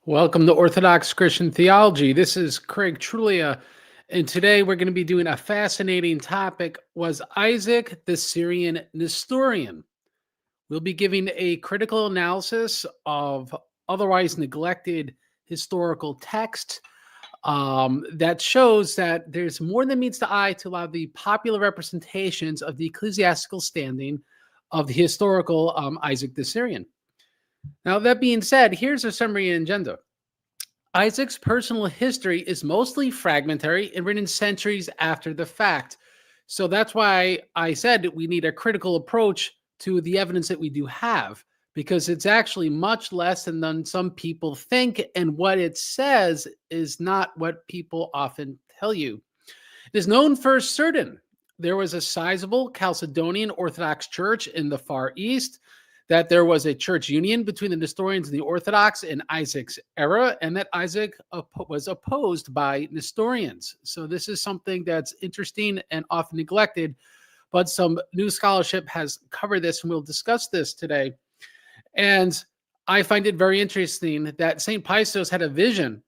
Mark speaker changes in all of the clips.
Speaker 1: Welcome to Orthodox Christian Theology. This is Craig Truglia, and today we're going to be doing a fascinating topic. Was Isaac the Syrian Nestorian? We'll be giving a critical analysis of otherwise neglected historical text that shows that there's more than meets the eye to allow the popular representations of the ecclesiastical standing of the historical Isaac the Syrian. Now, that being said, here's a summary agenda. Isaac's personal history is mostly fragmentary and written centuries after the fact. So that's why I said we need a critical approach to the evidence that we do have, because it's actually much less than some people think. And what it says is not what people often tell you. It is known for certain there was a sizable Chalcedonian Orthodox church in the Far East, that there was a church union between the Nestorians and the Orthodox in Isaac's era, and that Isaac was opposed by Nestorians. So this is something that's interesting and often neglected, but some new scholarship has covered this, and we'll discuss this today. And I find it very interesting that Saint Paisos had a vision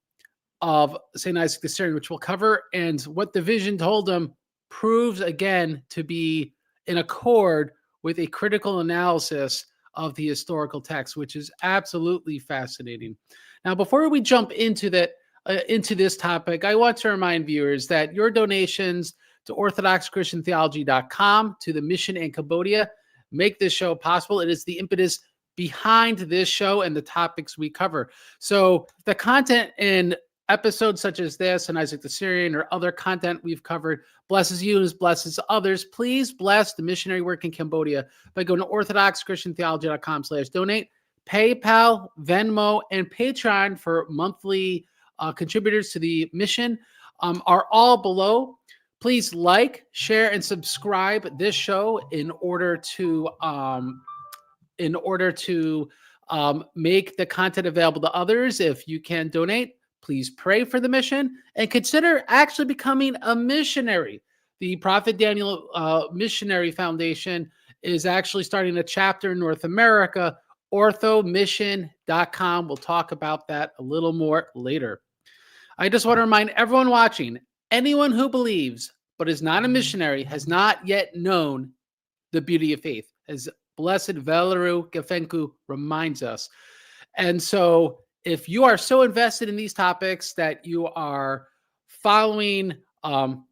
Speaker 1: of Saint Isaac the Syrian, which we'll cover, and what the vision told him proves again to be in accord with a critical analysis of the historical text, which is absolutely fascinating. Now, before we jump into this topic, I want to remind viewers that your donations to orthodoxchristiantheology.com, to the mission in Cambodia, make this show possible. It is the impetus behind this show and the topics we cover. So the content in episodes such as this and Isaac the Syrian or other content we've covered blesses you and blesses others. Please bless the missionary work in Cambodia by going to orthodoxchristiantheology.com/donate. PayPal, Venmo, and Patreon for monthly contributors to the mission are all below. Please like, share, and subscribe this show in order to make the content available to others. If you can donate, please pray for the mission and consider actually becoming a missionary. The Prophet Daniel Missionary Foundation is actually starting a chapter in North America, orthomission.com. We'll talk about that a little more later. I just want to remind everyone watching, anyone who believes but is not a missionary has not yet known the beauty of faith, as Blessed Valeru Gefenku reminds us. And so if you are so invested in these topics that you are following on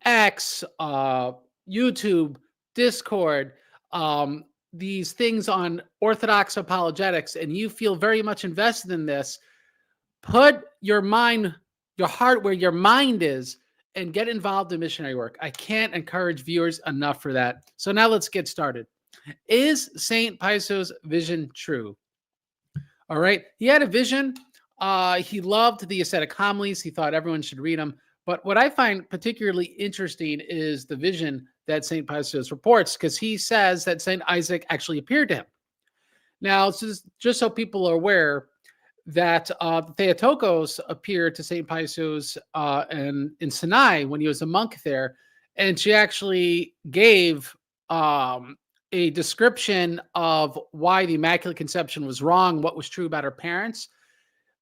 Speaker 1: X, YouTube, Discord, these things on Orthodox apologetics, and you feel very much invested in this, put your heart where your mind is and get involved in missionary work. I can't encourage viewers enough for that. So now let's get started. Is Saint Paisos' vision true? All right. He had a vision. He loved the ascetic homilies. He thought everyone should read them. But what I find particularly interesting is the vision that St. Paisos reports, because he says that St. Isaac actually appeared to him. Now, just so people are aware that Theotokos appeared to St. Paisos in Sinai when he was a monk there, and she actually gave a description of why the Immaculate Conception was wrong, what was true about her parents,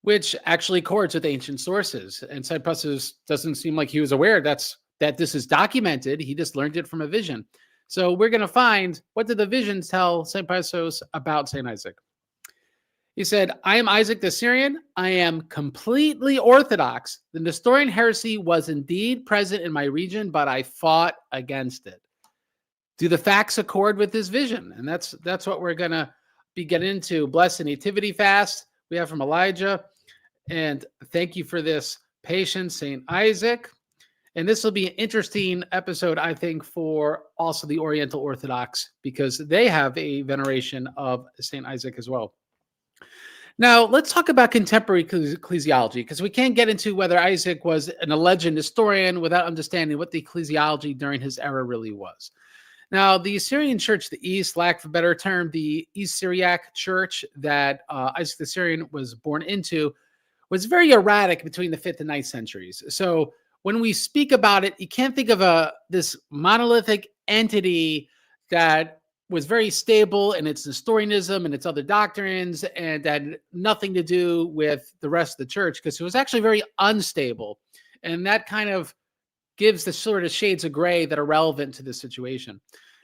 Speaker 1: which actually accords with ancient sources. And St. Paisos doesn't seem like he was aware that this is documented. He just learned it from a vision. So we're going to find, what did the visions tell St. Paisos about St. Isaac? He said, I am Isaac the Syrian. I am completely Orthodox. The Nestorian heresy was indeed present in my region, but I fought against it. Do the facts accord with this vision? And that's what we're going to be getting into. Blessed Nativity Fast we have from Elijah. And thank you for this patience, St. Isaac. And this will be an interesting episode, I think, for also the Oriental Orthodox, because they have a veneration of St. Isaac as well. Now, let's talk about contemporary ecclesiology, because we can't get into whether Isaac was an alleged Nestorian without understanding what the ecclesiology during his era really was. Now, the Syrian church, the East, lack of a better term, the East Syrian church that Isaac the Syrian was born into, was very erratic between the 5th and 9th centuries. So when we speak about it, you can't think of this monolithic entity that was very stable in its Nestorianism and its other doctrines, and had nothing to do with the rest of the church, because it was actually very unstable. And that kind of gives the sort of shades of gray that are relevant to this situation.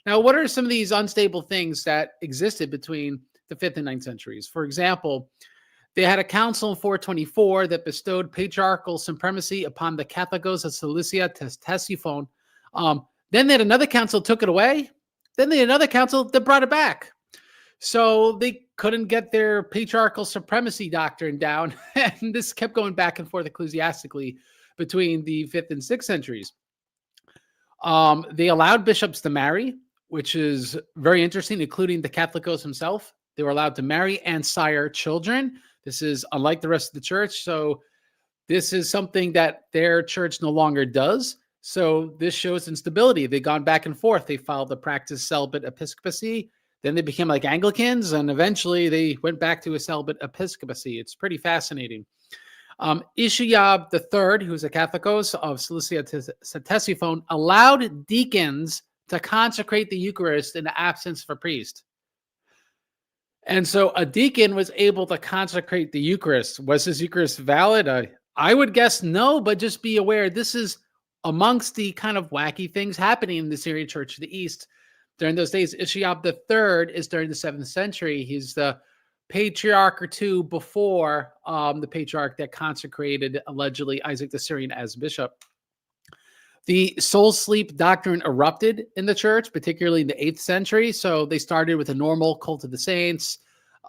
Speaker 1: Now, what are some of these unstable things that existed between the 5th and 9th centuries? For example, they had a council in 424 that bestowed patriarchal supremacy upon the Catholicos of Cilicia to Ctesiphon. Then they had another council took it away. Then they had another council that brought it back. So they couldn't get their patriarchal supremacy doctrine down. And this kept going back and forth ecclesiastically between the 5th and 6th centuries. They allowed bishops to marry, which is very interesting, including the Catholicos himself. They were allowed to marry and sire children. This is unlike the rest of the church. So this is something that their church no longer does. So this shows instability. They've gone back and forth. They followed the practice celibate episcopacy. Then they became like Anglicans, and eventually they went back to a celibate episcopacy. It's pretty fascinating. Isaiah III, who's a Catholicos of Cilicia to Ctesiphon, allowed deacons to consecrate the Eucharist in the absence of a priest. And so a deacon was able to consecrate the Eucharist. Was his Eucharist valid? I would guess no, but just be aware this is amongst the kind of wacky things happening in the Syrian Church of the East during those days. Isaiah III is during the 7th century. He's the patriarch or two before the patriarch that consecrated, allegedly, Isaac the Syrian as bishop. The soul sleep doctrine erupted in the church, particularly in the 8th century. So they started with a normal cult of the saints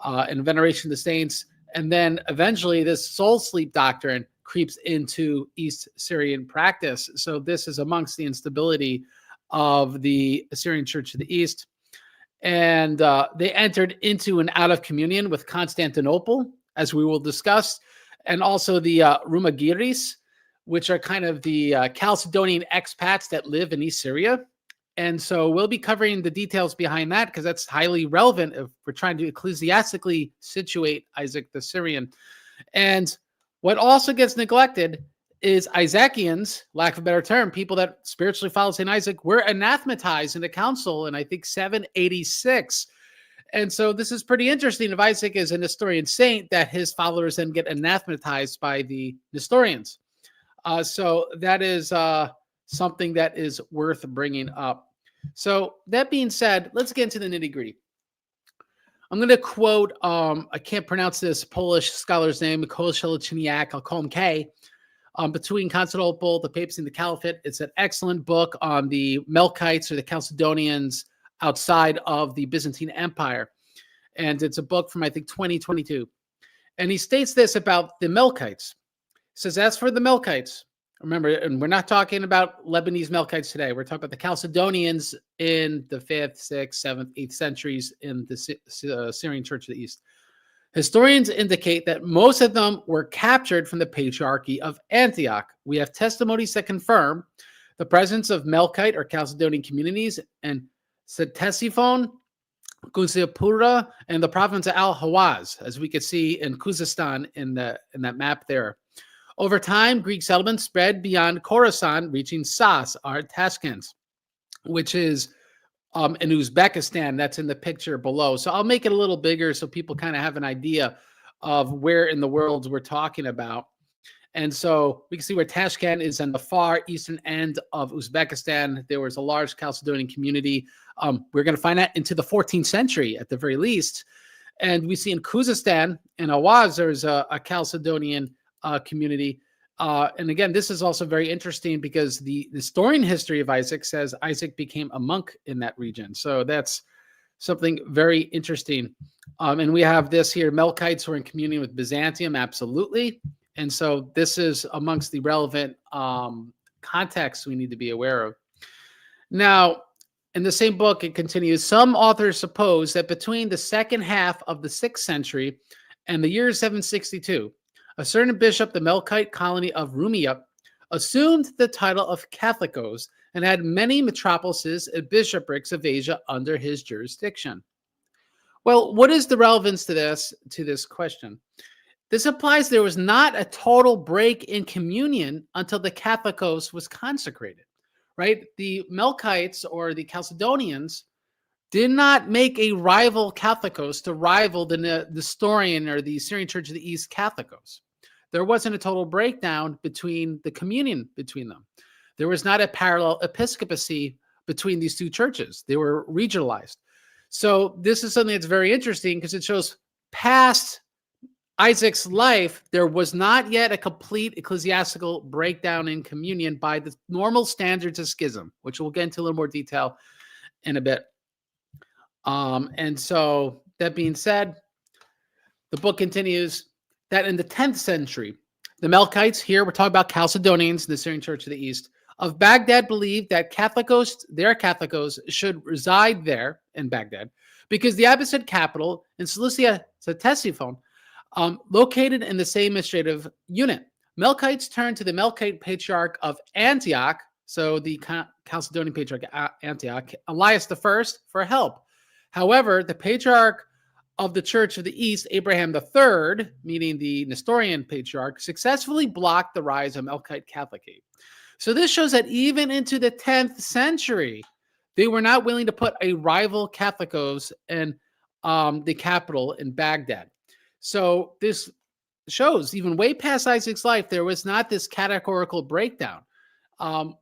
Speaker 1: and veneration of the saints. And then eventually this soul sleep doctrine creeps into East Syrian practice. So this is amongst the instability of the Syrian Church of the East. And they entered into and out of communion with Constantinople, as we will discuss, and also the Rumagiris, which are kind of the Chalcedonian expats that live in East Syria. And so we'll be covering the details behind that, because that's highly relevant if we're trying to ecclesiastically situate Isaac the Syrian. And what also gets neglected is Isaacians, lack of a better term, people that spiritually follow Saint Isaac, were anathematized in the council in, I think, 786. And so this is pretty interesting. If Isaac is a Nestorian saint, that his followers then get anathematized by the Nestorians. So that is something that is worth bringing up. So that being said, let's get into the nitty-gritty. I'm going to quote, I can't pronounce this Polish scholar's name, Mikołaj Szeleczniak, I'll call him K. Between Constantinople, the papacy, and the caliphate. It's an excellent book on the Melkites or the Chalcedonians outside of the Byzantine Empire. And it's a book from, I think, 2022. And he states this about the Melkites. He says, as for the Melkites, remember, and we're not talking about Lebanese Melkites today. We're talking about the Chalcedonians in the 5th, 6th, 7th, 8th centuries in the Syrian Church of the East. Historians indicate that most of them were captured from the Patriarchy of Antioch. We have testimonies that confirm the presence of Melkite or Chalcedonian communities in Ctesiphon, Kuzipura, and the province of Al-Hawaz, as we could see in Khuzestan in that map there. Over time, Greek settlements spread beyond Khorasan, reaching Sas, or Tashkent, which is in Uzbekistan. That's in the picture below. So I'll make it a little bigger so people kind of have an idea of where in the world we're talking about. And so we can see where Tashkent is on the far eastern end of Uzbekistan. There was a large Chalcedonian community. We're going to find that into the 14th century at the very least. And we see in Khuzestan and Awaz, there's a Chalcedonian community. And again, this is also very interesting because the historian history of Isaac says Isaac became a monk in that region. So that's something very interesting. And we have this here, Melkites were in communion with Byzantium, absolutely. And so this is amongst the relevant contexts we need to be aware of. Now, in the same book, it continues, some authors suppose that between the second half of the 6th century and the year 762, a certain bishop, the Melkite colony of Rumia, assumed the title of Catholicos and had many metropolises and bishoprics of Asia under his jurisdiction. Well, what is the relevance to this question? This implies there was not a total break in communion until the Catholicos was consecrated, right? The Melkites or the Chalcedonians did not make a rival Catholicos to rival the Nestorian or the Syrian Church of the East Catholicos. There wasn't a total breakdown between the communion between them. There was not a parallel episcopacy between these two churches. They were regionalized. So this is something that's very interesting because it shows past Isaac's life, there was not yet a complete ecclesiastical breakdown in communion by the normal standards of schism, which we'll get into a little more detail in a bit. And so that being said, the book continues that in the 10th century, the Melkites, here we're talking about Chalcedonians, the Syrian Church of the East, of Baghdad believed that their Catholicos should reside there in Baghdad because the Abbasid capital in Cilicia, Ctesiphon, located in the same administrative unit. Melkites turned to the Melkite Patriarch of Antioch, so the Chalcedonian Patriarch Antioch, Elias I, for help. However, the Patriarch of the Church of the East, Abraham III, meaning the Nestorian Patriarch, successfully blocked the rise of Melkite Catholicate. So this shows that even into the 10th century, they were not willing to put a rival Catholicos in the capital in Baghdad. So this shows even way past Isaac's life, there was not this categorical breakdown.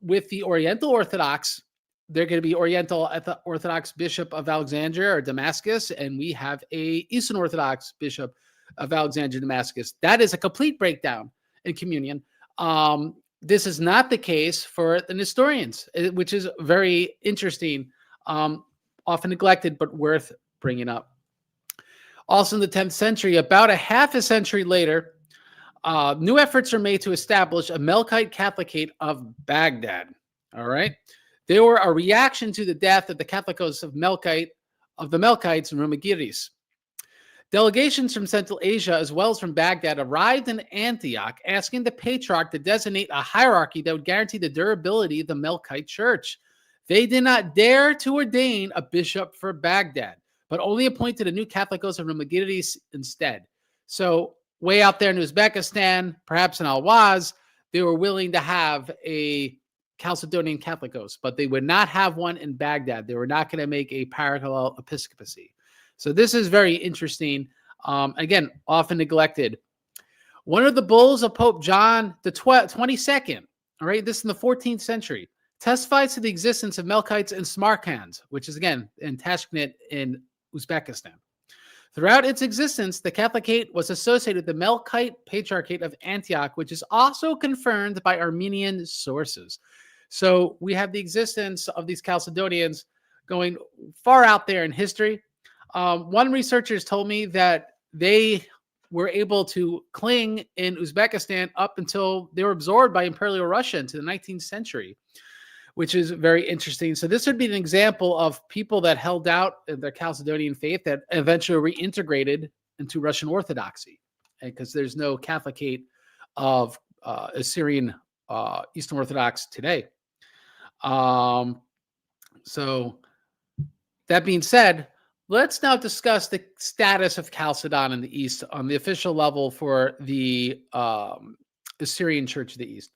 Speaker 1: With the Oriental Orthodox, they're going to be Oriental Orthodox Bishop of Alexandria or Damascus, and we have a Eastern Orthodox Bishop of Alexandria, Damascus. That is a complete breakdown in communion. This is not the case for the Nestorians, which is very interesting, often neglected, but worth bringing up. Also in the 10th century, about a half a century later, new efforts are made to establish a Melkite Catholicate of Baghdad. All right. They were a reaction to the death of the Catholicos of the Melkites in Rumegiris. Delegations from Central Asia, as well as from Baghdad, arrived in Antioch, asking the Patriarch to designate a hierarchy that would guarantee the durability of the Melkite Church. They did not dare to ordain a bishop for Baghdad, but only appointed a new Catholicos of Rumegiris instead. So way out there in Uzbekistan, perhaps in Al-Waz, they were willing to have a Chalcedonian Catholicos, but they would not have one in Baghdad. They were not going to make a parallel episcopacy. So this is very interesting. Again, often neglected. One of the bulls of Pope John the 22nd, all right, this in the 14th century, testifies to the existence of Melkites in Samarkand, which is, again, in Tashkent in Uzbekistan. Throughout its existence, the Catholicate was associated with the Melkite Patriarchate of Antioch, which is also confirmed by Armenian sources. So we have the existence of these Chalcedonians going far out there in history. One researcher has told me that they were able to cling in Uzbekistan up until they were absorbed by Imperial Russia into the 19th century, which is very interesting. So this would be an example of people that held out in their Chalcedonian faith that eventually reintegrated into Russian Orthodoxy, because there's no Catholicate of Assyrian Eastern Orthodox today. So that being said, let's now discuss the status of Chalcedon in the East on the official level for the Assyrian Church of the East.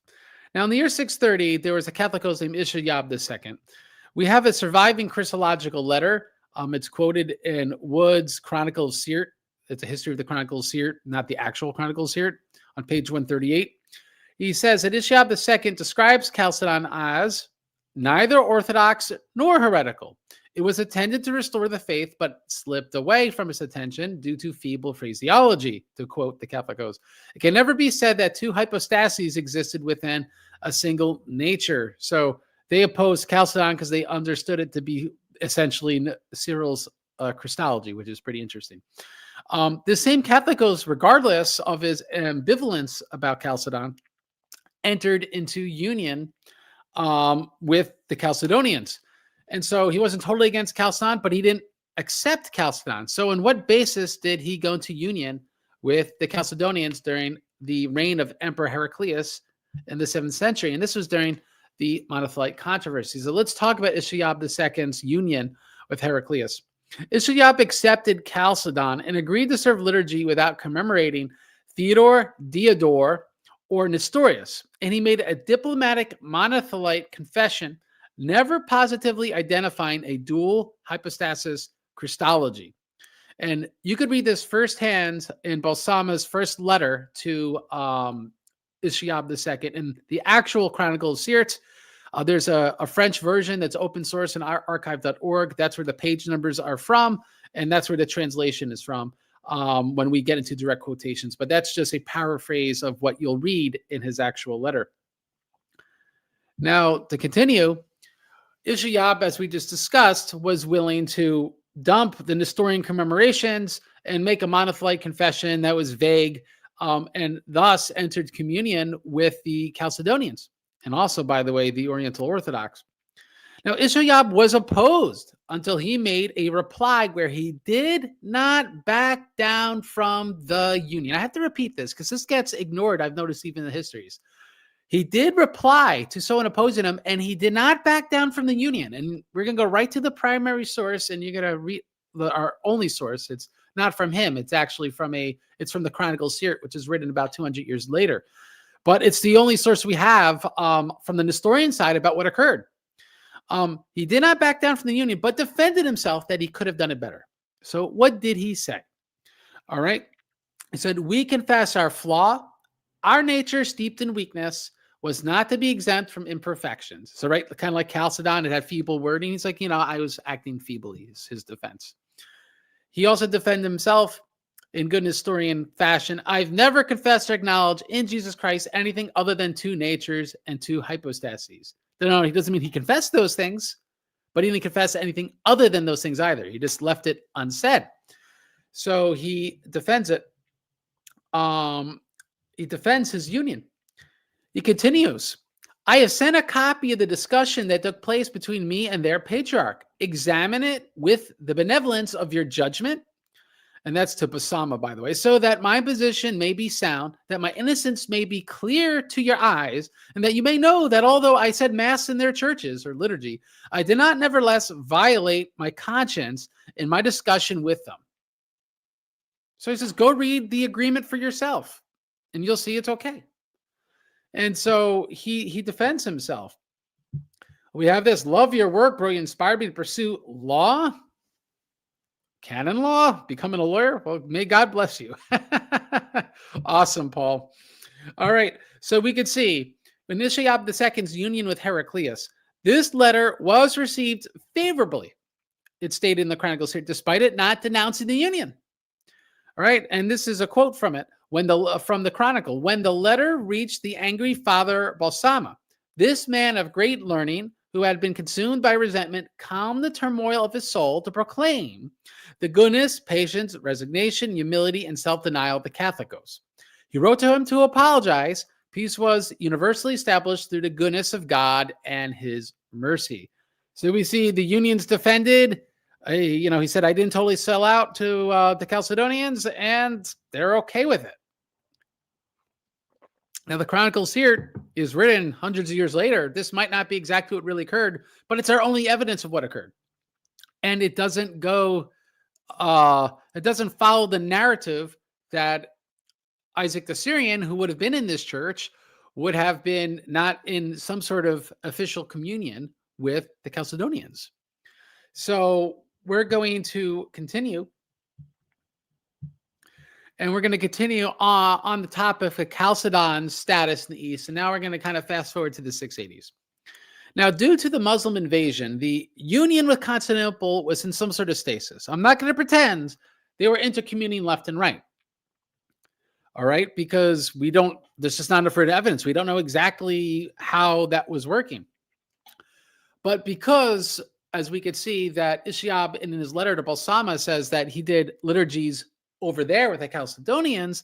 Speaker 1: Now, in the year 630, there was a Catholicos named Isaiah II. We have a surviving Christological letter. It's quoted in Wood's Chronicle of Syrt. It's a history of the Chronicle of Syrt, not the actual Chronicle of Syrt, on page 138. He says that Isaiah II describes Chalcedon as neither orthodox nor heretical. It was intended to restore the faith, but slipped away from its attention due to feeble phraseology, to quote the Catholicos. It can never be said that two hypostases existed within a single nature. So they opposed Chalcedon because they understood it to be essentially Cyril's Christology, which is pretty interesting. The same Catholicos, regardless of his ambivalence about Chalcedon, entered into union with the Chalcedonians. And so he wasn't totally against Chalcedon, but he didn't accept Chalcedon. So on what basis did he go into union with the Chalcedonians during the reign of Emperor Heraclus in the 7th century? And this was during the Monothelite controversy. So let's talk about Isaiah II's union with Heraclus. Isaiah accepted Chalcedon and agreed to serve liturgy without commemorating Theodore, Diodore, or Nestorius. And he made a diplomatic Monothelite confession never positively identifying a dual hypostasis Christology. And you could read this firsthand in Balsama's first letter to Isaiah II in the actual Chronicle of Sirte. There's a French version that's open source in archive.org. That's where the page numbers are from, and that's where the translation is from when we get into direct quotations. But that's just a paraphrase of what you'll read in his actual letter. Now, to continue, Isaiah, as we just discussed, was willing to dump the Nestorian commemorations and make a monophyletic confession that was vague, and thus entered communion with the Chalcedonians, and also, by the way, the Oriental Orthodox. Now, Isaiah was opposed until he made a reply where he did not back down from the union. I have to repeat this because this gets ignored, I've noticed, even in the histories. He did reply to someone opposing him, and he did not back down from the union. And we're going to go right to the primary source, and you're going to read our only source. It's not from him. It's actually from the Chronicle of Sirte, which is written about 200 years later. But it's the only source we have from the Nestorian side about what occurred. He did not back down from the union, but defended himself that he could have done it better. So what did he say? All right. He said, "We confess our flaw. Our nature steeped in weakness was not to be exempt from imperfections." So, right, kind of like Chalcedon, it had feeble wording. He's like, I was acting feebly, is his defense. He also defended himself in good Nestorian fashion. "I've never confessed or acknowledged in Jesus Christ anything other than two natures and two hypostases." No, he doesn't mean he confessed those things, but he didn't confess anything other than those things either. He just left it unsaid. So he defends it. He defends his union. He continues, "I have sent a copy of the discussion that took place between me and their patriarch. Examine it with the benevolence of your judgment." And that's to Basama, by the way, "so that my position may be sound, that my innocence may be clear to your eyes, and that you may know that although I said mass in their churches or liturgy, I did not nevertheless violate my conscience in my discussion with them." So he says, go read the agreement for yourself, and you'll see it's okay. And so he defends himself. We have this: "Love your work, bro. You inspired me to pursue law, canon law, becoming a lawyer. Well, may God bless you." Awesome, Paul. All right. So we could see Isaiah II's union with Heraclus. This letter was received favorably, it stated in the Chronicles here, despite it not denouncing the union. All right. And this is a quote from it. From the Chronicle: "When the letter reached the angry Father Balsama, this man of great learning, who had been consumed by resentment, calmed the turmoil of his soul to proclaim the goodness, patience, resignation, humility, and self-denial of the Catholicos. He wrote to him to apologize. Peace was universally established through the goodness of God and his mercy." So we see the union's defended. He said, "I didn't totally sell out to the Chalcedonians, and they're okay with it." Now, the Chronicle of Sirte is written hundreds of years later. This might not be exactly what really occurred, but it's our only evidence of what occurred. And it doesn't follow the narrative that Isaac the Syrian, who would have been in this church, would have been not in some sort of official communion with the Chalcedonians. So we're going to continue. And we're going to continue on the topic of Chalcedon's status in the East. And now we're going to kind of fast forward to the 680s. Now, due to the Muslim invasion, the union with Constantinople was in some sort of stasis. I'm not going to pretend they were intercommuning left and right. All right, because there's just not enough evidence. We don't know exactly how that was working. But because, as we could see, that Isaiah in his letter to Balsama says that he did liturgies over there with the Chalcedonians,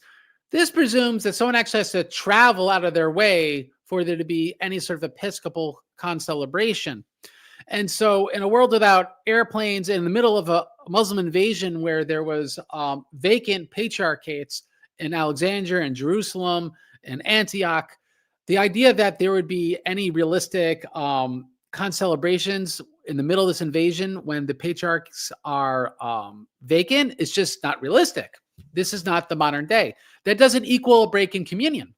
Speaker 1: this presumes that someone actually has to travel out of their way for there to be any sort of episcopal concelebration. And so in a world without airplanes, in the middle of a Muslim invasion where there was vacant patriarchates in Alexandria and Jerusalem and Antioch, the idea that there would be any realistic concelebrations in the middle of this invasion when the patriarchs are vacant is just not realistic. This is not the modern day. That doesn't equal a break in communion.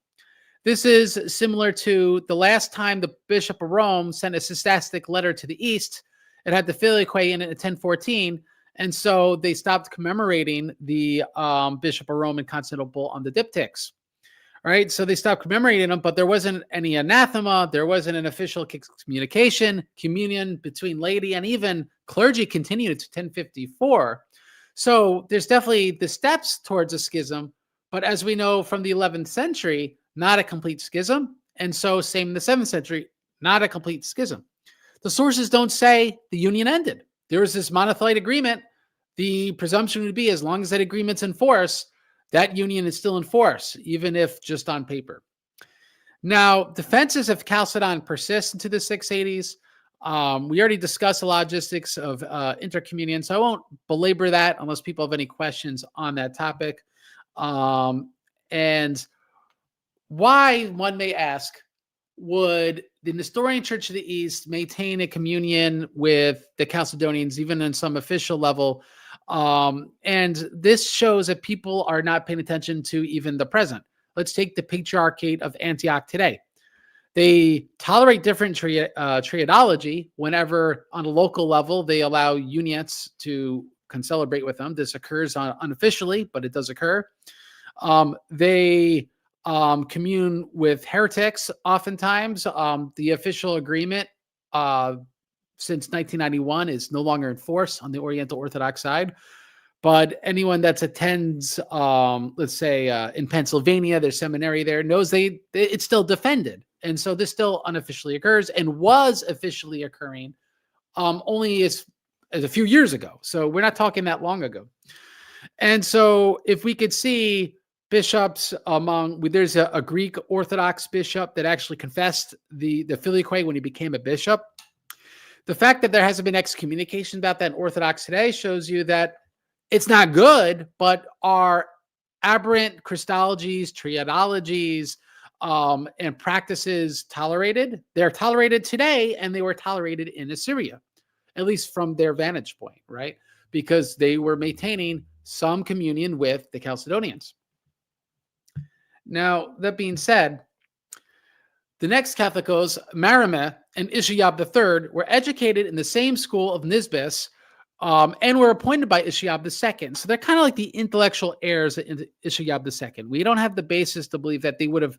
Speaker 1: This is similar to the last time the Bishop of Rome sent a systastic letter to the East. It had the Filioque in it in 1014, and so they stopped commemorating the Bishop of Rome in Constantinople on the diptychs. All right, so they stopped commemorating them, but there wasn't any anathema, there wasn't an official communication, communion between laity, and even clergy continued to 1054. So there's definitely the steps towards a schism, but as we know from the 11th century, not a complete schism, and so same in the 7th century, not a complete schism. The sources don't say the union ended. There was this monothelite agreement. The presumption would be as long as that agreement's in force, that union is still in force, even if just on paper. Now, defenses of Chalcedon persist into the 680s. We already discussed the logistics of intercommunion, so I won't belabor that unless people have any questions on that topic. And why, one may ask, would the Nestorian Church of the East maintain a communion with the Chalcedonians, even on some official level? And this shows that people are not paying attention to even the present. Let's take the Patriarchate of Antioch today. They tolerate different triadology whenever on a local level they allow unions to concelebrate with them. This occurs unofficially, but it does occur. They commune with heretics oftentimes. The official agreement since 1991 is no longer in force on the Oriental Orthodox side. But anyone that attends, let's say in Pennsylvania, their seminary there, knows it's still defended. And so this still unofficially occurs and was officially occurring only as a few years ago. So we're not talking that long ago. And so if we could see bishops there's a Greek Orthodox bishop that actually confessed the Filioque when he became a bishop. The fact that there hasn't been excommunication about that in Orthodox today shows you that it's not good, but our aberrant Christologies, triadologies, and practices tolerated? They're tolerated today, and they were tolerated in Assyria, at least from their vantage point, right? Because they were maintaining some communion with the Chalcedonians. Now, that being said, the next Catholicos, Marimeh and Ishiab III, were educated in the same school of Nisbis and were appointed by Ishiab II. So they're kind of like the intellectual heirs of Ishiab II. We don't have the basis to believe that they would have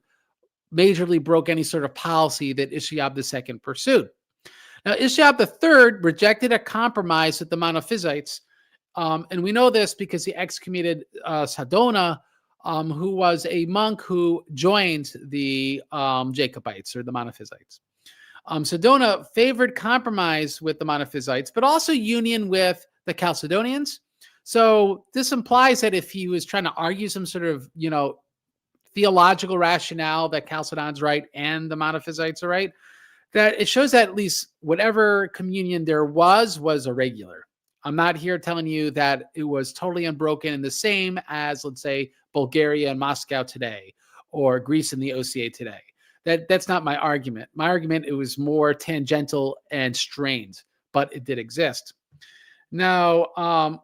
Speaker 1: majorly broke any sort of policy that Ishiab II pursued. Now, Ishiab III rejected a compromise with the Monophysites, and we know this because he excommunicated Sadona, who was a monk who joined the Jacobites or the Monophysites. Sadona favored compromise with the Monophysites, but also union with the Chalcedonians. So this implies that if he was trying to argue some sort of, theological rationale that Chalcedon's right and the Monophysites are right, that it shows that at least whatever communion there was irregular. I'm not here telling you that it was totally unbroken and the same as, let's say, Bulgaria and Moscow today, or Greece and the OCA today. That's not my argument. My argument, it was more tangential and strained, but it did exist. Now,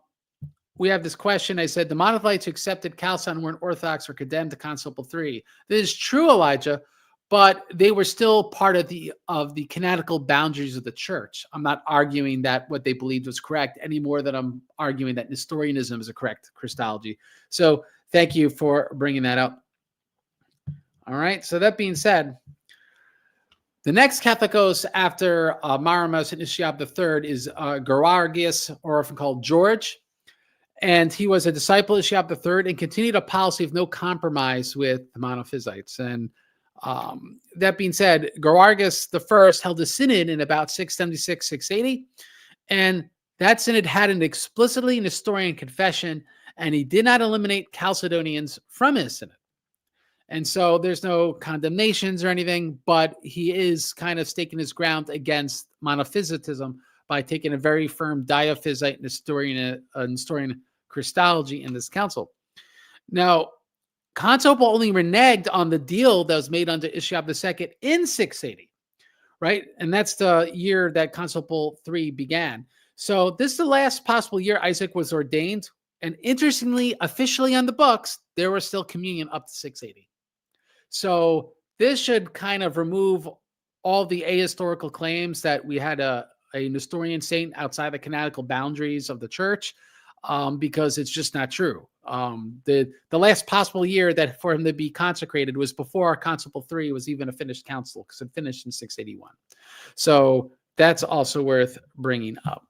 Speaker 1: we have this question. I said, the Monothelites who accepted Chalcedon weren't Orthodox or condemned to Constantinople III. This is true, Elijah, but they were still part of the canonical boundaries of the church. I'm not arguing that what they believed was correct any more than I'm arguing that Nestorianism is a correct Christology. So thank you for bringing that up. All right. So that being said, the next Catholicos after Marimos and Ishiab III is Georgius, or often called George. And he was a disciple of Ishiab III and continued a policy of no compromise with the Monophysites. And that being said, Georgius I held a synod in about 676, 680. And that synod had an explicitly Nestorian confession, and he did not eliminate Chalcedonians from his synod. And so there's no condemnations or anything, but he is kind of staking his ground against monophysitism by taking a very firm Diophysite Nestorian Christology in this council. Now, Constantinople only reneged on the deal that was made under Ishiab II in 680, right? And that's the year that Constantinople III began. So this is the last possible year Isaac was ordained. And interestingly, officially on the books, there was still communion up to 680. So This should kind of remove all the ahistorical claims that we had a Nestorian saint outside the canonical boundaries of the church, because it's just not true. The last possible year that for him to be consecrated was before Concile III was even a finished council, because it finished in 681. So that's also worth bringing up.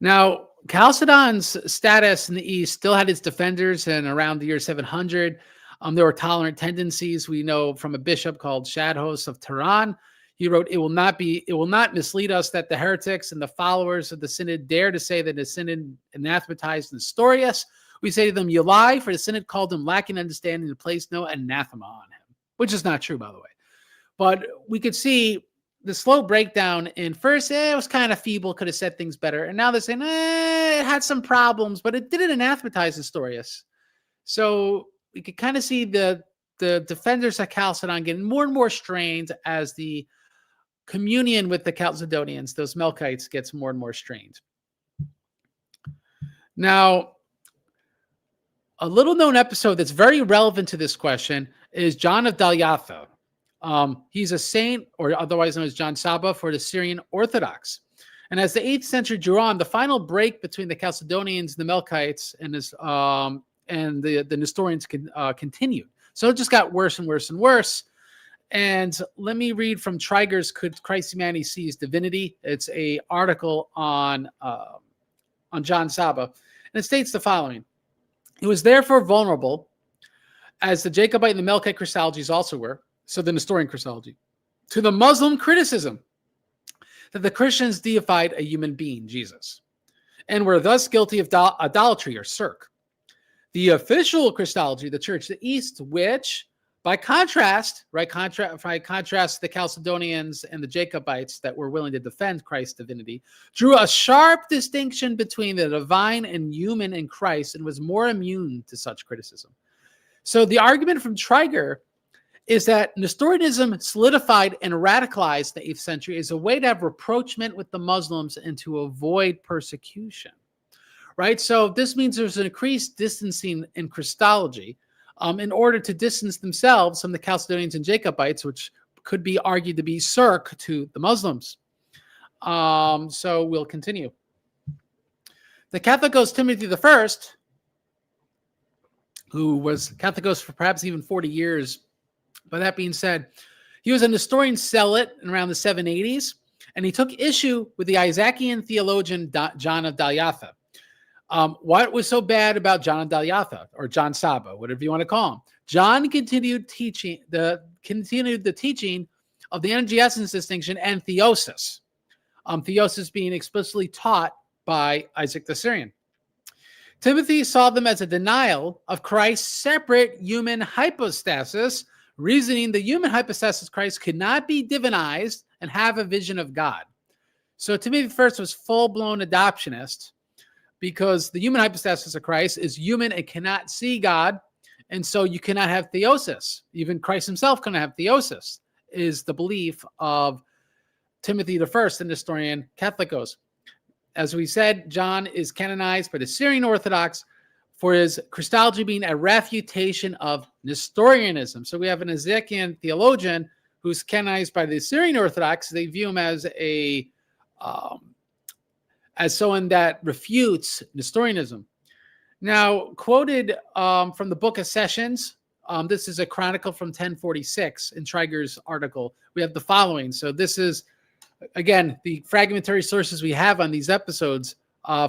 Speaker 1: Now, Chalcedon's status in the East still had its defenders, and around the year 700, there were tolerant tendencies. We know from a bishop called Shadhos of Tehran. He wrote, it will not mislead us that the heretics and the followers of the synod dare to say that the synod anathematized Nestorius. We say to them, you lie, for the synod called him lacking understanding and placed no anathema on him, which is not true, by the way. But we could see the slow breakdown in first, it was kind of feeble, could have said things better. And now they're saying, it had some problems, but it didn't anathematize Nestorius. So we could kind of see the defenders of Chalcedon getting more and more strained as the communion with the Chalcedonians, those Melkites, gets more and more strained. Now, a little known episode that's very relevant to this question is John of Dalyatha. He's a saint, or otherwise known as John Saba, for the Syrian Orthodox. And as the 8th century drew on, the final break between the Chalcedonians and the Melkites and the Nestorians continued. So it just got worse and worse and worse. And let me read from Triger's Could Christ Humanity Seize Divinity? It's an article on John Saba. And it states the following. It was therefore vulnerable, as the Jacobite and the Melkite Christologies also were, so the Nestorian Christology, to the Muslim criticism that the Christians deified a human being, Jesus, and were thus guilty of idolatry or shirk. The official Christology, the Church of the East, which, by contrast, the Chalcedonians and the Jacobites that were willing to defend Christ's divinity, drew a sharp distinction between the divine and human in Christ and was more immune to such criticism. So the argument from Triger is that Nestorianism solidified and radicalized the 8th century as a way to have rapprochement with the Muslims and to avoid persecution. Right? So this means there's an increased distancing in Christology in order to distance themselves from the Chalcedonians and Jacobites, which could be argued to be shirk to the Muslims. So we'll continue. The Catholicos Timothy I, who was Catholicos for perhaps even 40 years, but that being said, he was a Nestorian zealot around the 780s, and he took issue with the Isaacian theologian John of Dalyatha. What was so bad about John of Dalyatha, or John Saba, whatever you want to call him? John continued the teaching of the energy-essence distinction and theosis. Theosis being explicitly taught by Isaac the Syrian. Timothy saw them as a denial of Christ's separate human hypostasis, reasoning the human hypostasis of Christ could not be divinized and have a vision of God. So Timothy I was full-blown adoptionist, because the human hypostasis of Christ is human and cannot see God, and so you cannot have theosis. Even Christ himself cannot have theosis, is the belief of Timothy I, the Nestorian Catholicos. As we said, John is canonized by the Syrian Orthodox for his Christology being a refutation of Nestorianism. So we have an Isaacian theologian who's canonized by the Syrian Orthodox. They view him as someone that refutes Nestorianism. Now, quoted from the Book of Sessions, this is a chronicle from 1046 in Triger's article. We have the following. So this is, again, the fragmentary sources we have on these episodes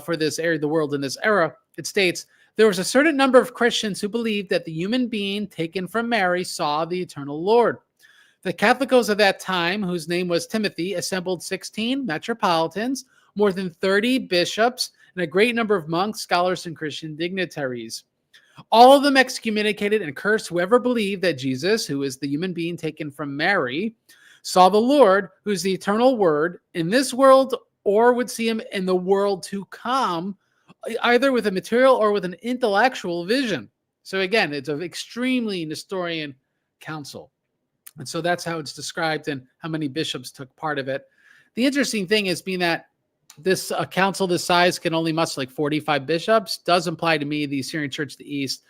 Speaker 1: for this area of the world in this era. It states, there was a certain number of Christians who believed that the human being taken from Mary saw the eternal Lord. The Catholicos of that time, whose name was Timothy, assembled 16 metropolitans, more than 30 bishops, and a great number of monks, scholars, and Christian dignitaries. All of them excommunicated and cursed whoever believed that Jesus, who is the human being taken from Mary, saw the Lord, who is the eternal Word, in this world, or would see him in the world to come, either with a material or with an intellectual vision. So again, it's an extremely Nestorian council. And so that's how it's described and how many bishops took part of it. The interesting thing is being that this council this size can only muster like 45 bishops does imply to me the Syrian Church of the East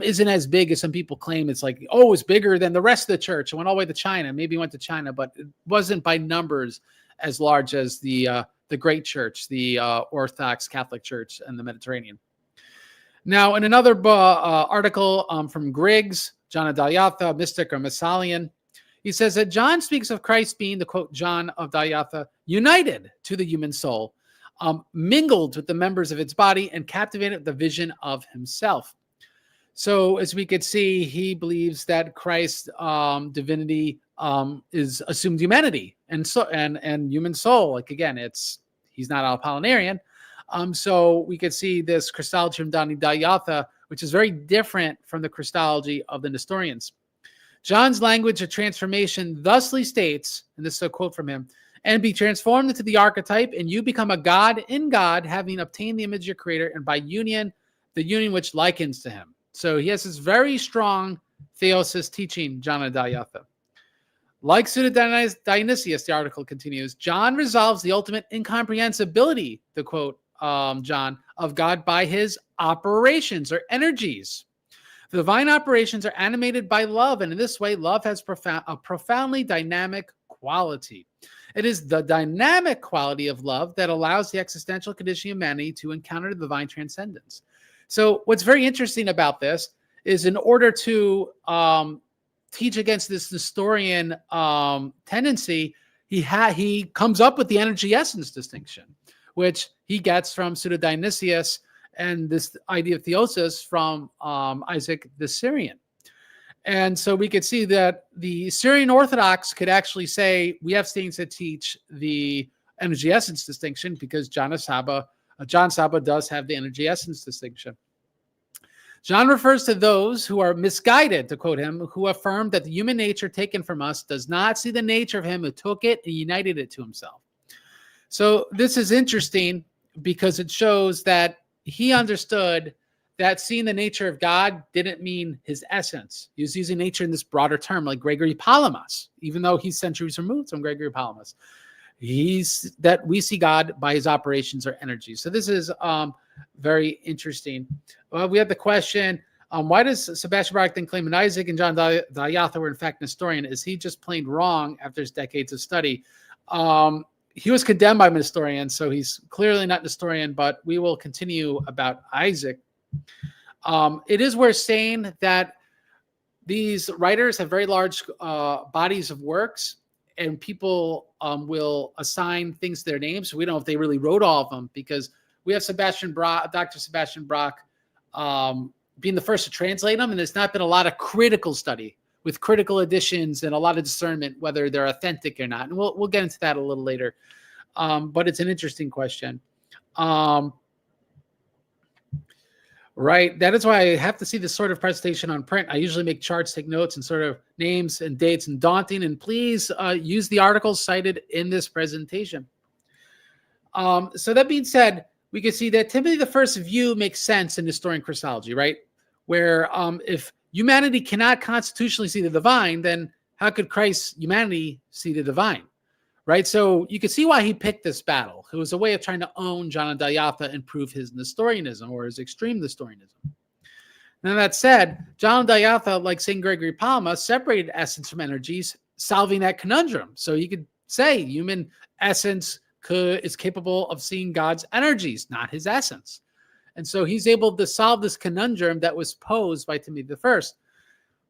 Speaker 1: isn't as big as some people claim. It's like, oh, it's bigger than the rest of the church. It went all the way to China, maybe went to China, but it wasn't by numbers as large as the great church, the Orthodox Catholic Church in the Mediterranean. Now, in another article from Griggs, John of Dalyatha, mystic or Messalian, he says that John speaks of Christ being, the quote, John of Dalyatha, united to the human soul, mingled with the members of its body, and captivated with the vision of himself. So as we could see, he believes that Christ's divinity is assumed humanity and human soul. Like, again, he's not Apollinarian. So we could see this Christology from Dalyatha, which is very different from the Christology of the Nestorians. John's language of transformation thusly states, and this is a quote from him, and be transformed into the archetype, and you become a God in God, having obtained the image of your creator, and by union, the union which likens to him. So he has this very strong theosis teaching, John of Dalyatha. Like Pseudo-Dionysius, the article continues, John resolves the ultimate incomprehensibility, the quote, John, of God by his operations or energies. The divine operations are animated by love, and in this way, love has a profoundly dynamic quality. It is the dynamic quality of love that allows the existential condition of humanity to encounter the divine transcendence. So what's very interesting about this is, in order to teach against this Nestorian tendency, he comes up with the energy essence distinction, which he gets from Pseudo-Dionysius, and this idea of theosis from Isaac the Syrian. And so we could see that the Syrian Orthodox could actually say, we have things that teach the energy essence distinction, because John Saba does have the energy essence distinction. John refers to those who are misguided, to quote him, who affirm that the human nature taken from us does not see the nature of him who took it and united it to himself. So this is interesting because it shows that he understood that seeing the nature of God didn't mean his essence. He was using nature in this broader term, like Gregory Palamas, even though he's centuries removed from Gregory Palamas. He's that we see God by his operations or energy. So this is very interesting. We have the question, why does Sebastian Bach then claim that Isaac and John Dalyatha were in fact Nestorian? Is he just plain wrong after his decades of study? He was condemned by Nestorians, so he's clearly not Nestorian, but we will continue about Isaac. It is worth saying that these writers have very large bodies of works, and people will assign things to their names. We don't know if they really wrote all of them, because we have Dr. Sebastian Bach being the first to translate them, and there's not been a lot of critical study with critical editions and a lot of discernment whether they're authentic or not. And we'll get into that a little later. But it's an interesting question. Right. That is why I have to see this sort of presentation on print. I usually make charts, take notes, and sort of names and dates and daunting. And please use the articles cited in this presentation. So that being said, we can see that Timothy I's view makes sense in Nestorian Christology, right? Where if humanity cannot constitutionally see the divine, then how could Christ's humanity see the divine, right? So you can see why he picked this battle. It was a way of trying to own John of Dalyatha and prove his Nestorianism, or his extreme Nestorianism. Now that said, John of Dalyatha, like St. Gregory Palamas, separated essence from energies, solving that conundrum. So you could say human essence is capable of seeing God's energies, not his essence. And so he's able to solve this conundrum that was posed by Timothy I.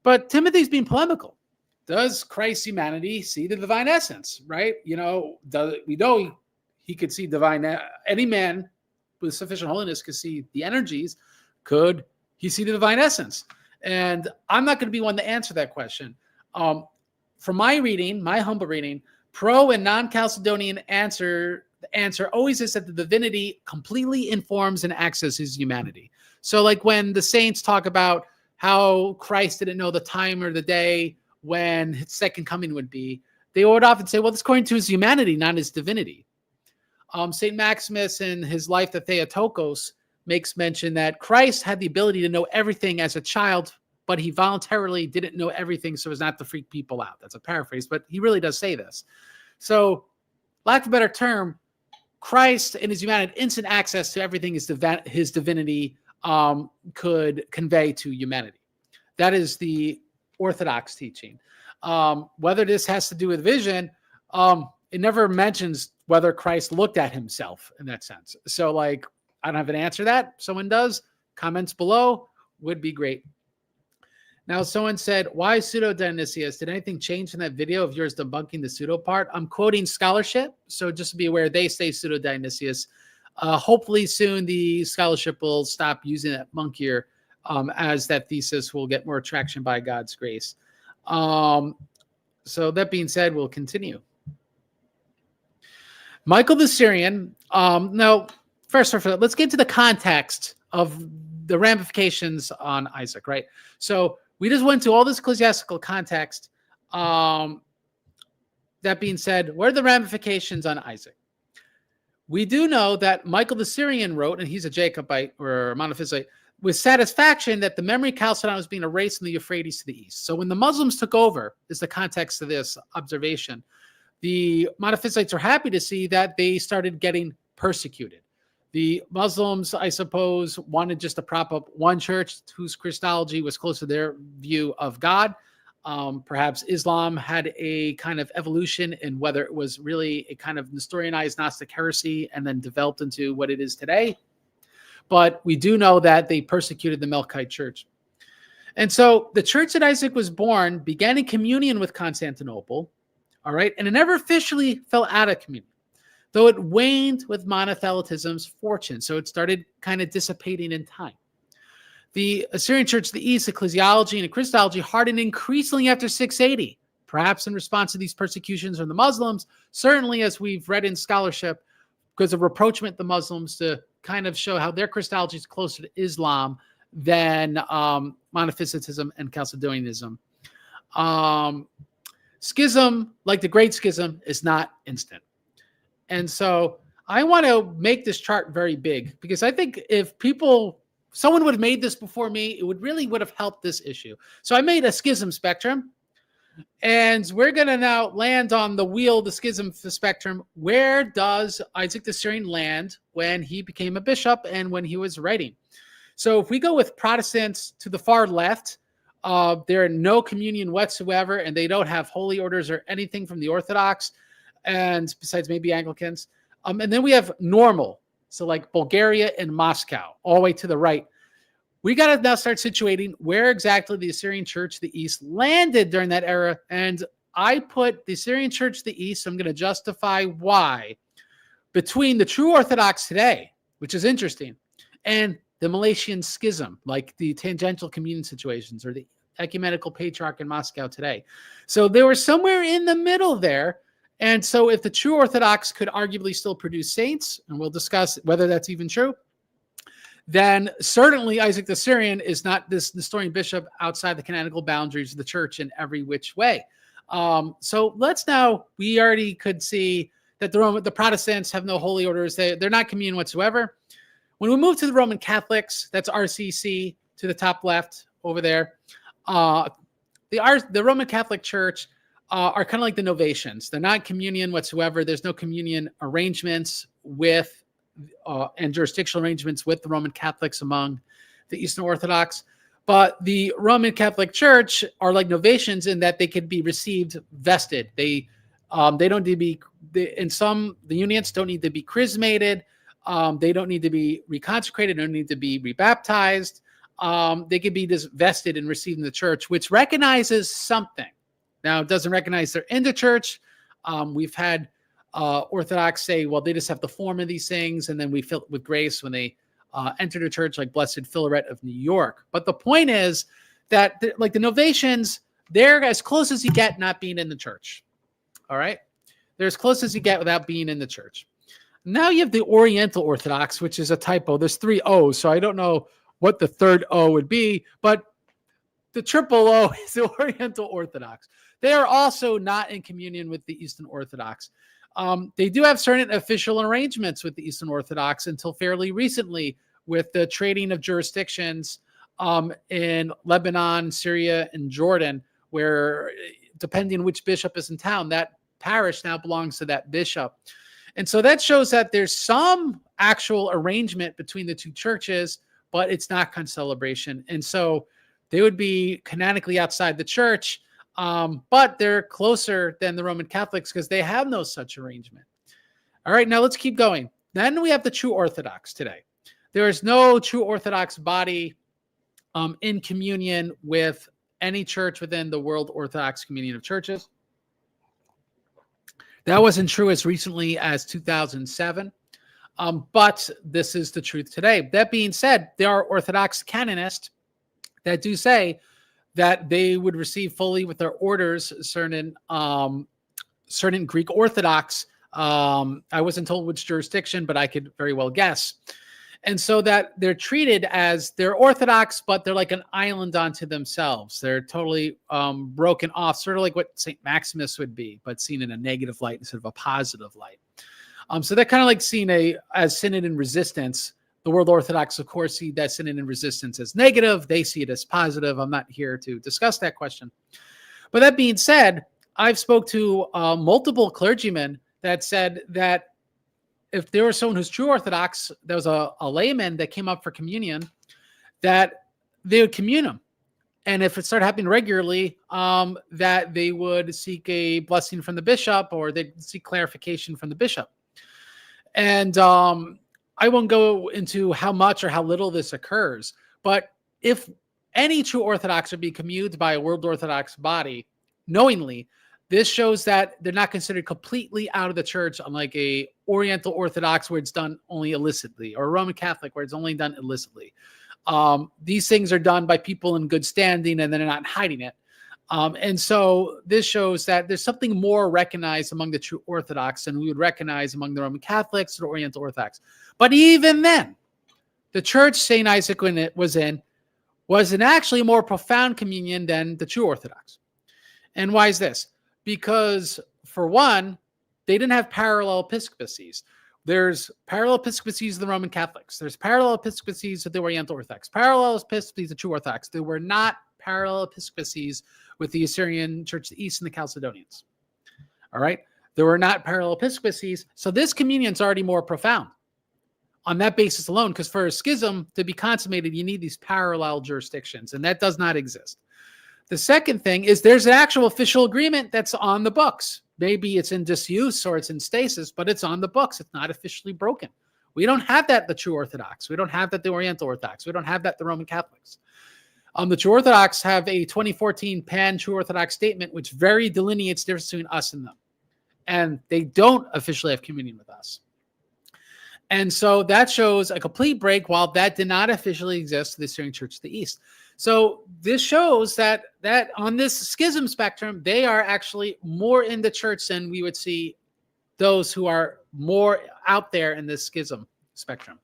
Speaker 1: But Timothy's being polemical. Does Christ's humanity see the divine essence, right? We know he could see divine. Any man with sufficient holiness could see the energies. Could he see the divine essence? And I'm not going to be one to answer that question. From my reading, my humble reading, pro and non-Chalcedonian answer, the answer always is that the divinity completely informs and accesses humanity. So like when the saints talk about how Christ didn't know the time or the day when his second coming would be, they would often say, well, it's according to his humanity, not his divinity. St. Maximus in his Life of Theotokos makes mention that Christ had the ability to know everything as a child, but he voluntarily didn't know everything so as not to freak people out. That's a paraphrase, but he really does say this. So, lack of a better term, Christ in his humanity, instant access to everything, his divinity could convey to humanity. That is the Orthodox teaching. Whether this has to do with vision, it never mentions whether Christ looked at himself in that sense. So, like, I don't have an answer to that. Someone does. Comments below would be great. Now, someone said, why pseudo-Dionysius? Did anything change in that video of yours debunking the pseudo part? I'm quoting scholarship, so just to be aware, they say pseudo-Dionysius. Hopefully soon the scholarship will stop using that monkier, as that thesis will get more traction by God's grace. So that being said, we'll continue. Michael the Syrian. Now, first off, let's get to the context of the ramifications on Isaac, right? So we just went to all this ecclesiastical context. That being said, what are the ramifications on Isaac? We do know that Michael the Syrian wrote, and he's a Jacobite or a monophysite, with satisfaction that the memory of Chalcedon was being erased from the Euphrates to the east. So when the Muslims took over, is the context of this observation, the monophysites are happy to see that they started getting persecuted. The Muslims, I suppose, wanted just to prop up one church whose Christology was close to their view of God. Perhaps Islam had a kind of evolution in whether it was really a kind of Nestorianized Gnostic heresy and then developed into what it is today. But we do know that they persecuted the Melkite church. And so the church that Isaac was born began in communion with Constantinople, all right, and it never officially fell out of communion, though it waned with monothelitism's fortune. So it started kind of dissipating in time. The Assyrian church of the East, ecclesiology and Christology hardened increasingly after 680, perhaps in response to these persecutions from the Muslims, certainly as we've read in scholarship, because of rapprochement the Muslims to kind of show how their Christology is closer to Islam than monophysitism and Chalcedonianism. Schism, like the Great Schism, is not instant. And so I want to make this chart very big because I think if someone would have made this before me, it would have helped this issue. So I made a schism spectrum, and we're going to now land on the wheel, the schism spectrum. Where does Isaac the Syrian land when he became a bishop and when he was writing? So if we go with Protestants to the far left, there are no communion whatsoever, and they don't have holy orders or anything from the Orthodox, and besides maybe Anglicans. And then we have normal, so like Bulgaria and Moscow, all the way to the right. We got to now start situating where exactly the Assyrian Church of the East landed during that era. And I put the Assyrian Church of the East, I'm going to justify why, between the true Orthodox today, which is interesting, and the Malaysian schism, like the tangential communion situations or the ecumenical patriarch in Moscow today. So they were somewhere in the middle there. And so if the true Orthodox could arguably still produce saints, and we'll discuss whether that's even true, then certainly Isaac the Syrian is not this Nestorian bishop outside the canonical boundaries of the church in every which way. So we already could see that the Protestants have no holy orders. They're not communion whatsoever. When we move to the Roman Catholics, that's RCC to the top left over there. The Roman Catholic Church are kind of like the Novatians. They're not communion whatsoever. There's no communion arrangements with and jurisdictional arrangements with the Roman Catholics among the Eastern Orthodox. But the Roman Catholic Church are like Novatians in that they could be received vested. They don't need to be, the unions don't need to be chrismated. They don't need to be reconsecrated. They don't need to be rebaptized. They could be just vested and received in the church, which recognizes something. Now, it doesn't recognize they're in the church. We've had Orthodox say, well, they just have the form of these things, and then we fill it with grace when they enter the church, like Blessed Philaret of New York. But the point is that, like the Novatians, they're as close as you get not being in the church. All right? They're as close as you get without being in the church. Now you have the Oriental Orthodox, which is a typo. There's 3 O's, so I don't know what the third O would be, but the triple O is the Oriental Orthodox. They are also not in communion with the Eastern Orthodox. They do have certain official arrangements with the Eastern Orthodox until fairly recently with the trading of jurisdictions in Lebanon, Syria, and Jordan, where depending on which bishop is in town, that parish now belongs to that bishop. And so that shows that there's some actual arrangement between the two churches, but it's not concelebration. And so they would be canonically outside the church, but they're closer than the Roman Catholics because they have no such arrangement. All right, now let's keep going. Then we have the true Orthodox today. There is no true Orthodox body in communion with any church within the World Orthodox Communion of Churches. That wasn't true as recently as 2007, but this is the truth today. That being said, there are Orthodox canonists that do say that they would receive fully with their orders certain Greek Orthodox. I wasn't told which jurisdiction, but I could very well guess. And so that they're treated as they're Orthodox, but they're like an island unto themselves. They're totally broken off, sort of like what St. Maximus would be, but seen in a negative light instead of a positive light. So they're kind of like seen as synod and resistance. The World Orthodox, of course, see that synod and resistance as negative. They see it as positive. I'm not here to discuss that question. But that being said, I've spoke to multiple clergymen that said that if there was someone who's true Orthodox, there was a layman that came up for communion, that they would commune him. And if it started happening regularly, that they would seek a blessing from the bishop or they'd seek clarification from the bishop. And I won't go into how much or how little this occurs, but if any true Orthodox would be communed by a World Orthodox body knowingly, this shows that they're not considered completely out of the church, unlike a Oriental Orthodox where it's done only illicitly, or a Roman Catholic where it's only done illicitly. These things are done by people in good standing and they're not hiding it. And so this shows that there's something more recognized among the true Orthodox than we would recognize among the Roman Catholics or Oriental Orthodox. But even then, the church Saint Isaac was in was an actually more profound communion than the true Orthodox. And why is this? Because, for one, they didn't have parallel episcopacies. There's parallel episcopacies of the Roman Catholics. There's parallel episcopacies of the Oriental Orthodox. Parallel episcopacies of true Orthodox. There were not parallel episcopacies with the Syrian Church of the East and the Chalcedonians. All right? There were not parallel episcopacies. So this communion is already more profound on that basis alone, because for a schism to be consummated, you need these parallel jurisdictions, and that does not exist. The second thing is there's an actual official agreement that's on the books. Maybe it's in disuse or it's in stasis, but it's on the books. It's not officially broken. We don't have that the true Orthodox. We don't have that the Oriental Orthodox. We don't have that the Roman Catholics. The true Orthodox have a 2014 Pan-True Orthodox statement, which very delineates the difference between us and them. And they don't officially have communion with us. And so that shows a complete break, while that did not officially exist to the Syrian Church of the East. So this shows that on this schism spectrum, they are actually more in the church than we would see those who are more out there in this schism spectrum.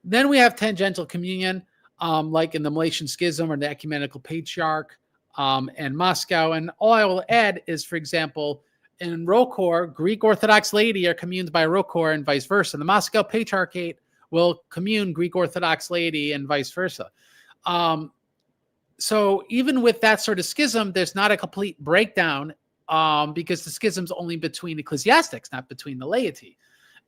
Speaker 1: Then we have tangential communion, like in the Malaysian Schism or the Ecumenical Patriarch and Moscow. And all I will add is, for example, in Rokor, Greek Orthodox laity are communed by Rokor and vice versa. The Moscow Patriarchate will commune Greek Orthodox laity and vice versa. So even with that sort of schism, there's not a complete breakdown because the schism's only between ecclesiastics, not between the laity.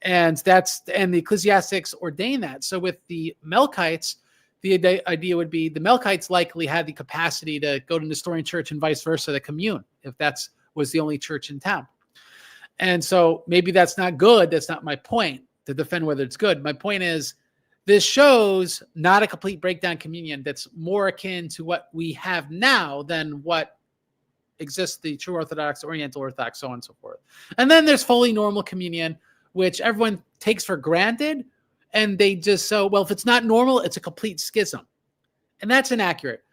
Speaker 1: And the ecclesiastics ordain that. So with the Melkites, the idea would be the Melkites likely had the capacity to go to the Nestorian church and vice versa to commune, if that's was the only church in town. And so maybe that's not good. That's not my point to defend whether it's good. My point is, this shows not a complete breakdown communion that's more akin to what we have now than what exists, the true Orthodox, Oriental Orthodox, so on and so forth. And then there's fully normal communion, which everyone takes for granted. And they just well, if it's not normal, it's a complete schism. And that's inaccurate.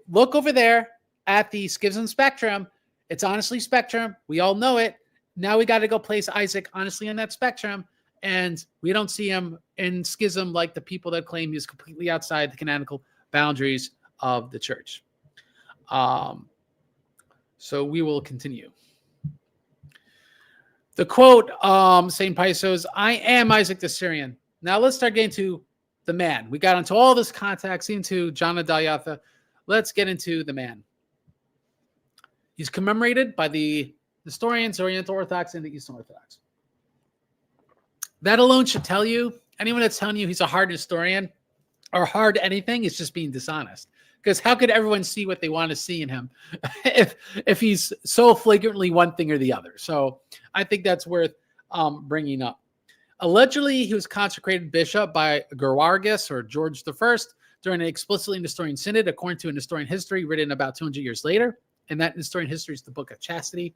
Speaker 1: Look over there at the schism spectrum. It's honestly spectrum. We all know it. Now we got to go place Isaac honestly in that spectrum. And we don't see him in schism like the people that claim he's completely outside the canonical boundaries of the church. So we will continue. The quote, St. Paisos, "I am Isaac the Syrian." Now let's start getting to the man. We got into all this context, into John Adalyatha. Let's get into the man. He's commemorated by the Nestorians, Oriental Orthodox, and the Eastern Orthodox. That alone should tell you, anyone that's telling you he's a hard Nestorian, or hard anything, is just being dishonest. Because how could everyone see what they want to see in him if he's so flagrantly one thing or the other? So I think that's worth bringing up. Allegedly, he was consecrated bishop by Gerwargus or George I during an explicitly Nestorian synod, according to a Nestorian history written about 200 years later. And that Nestorian history is the Book of Chastity.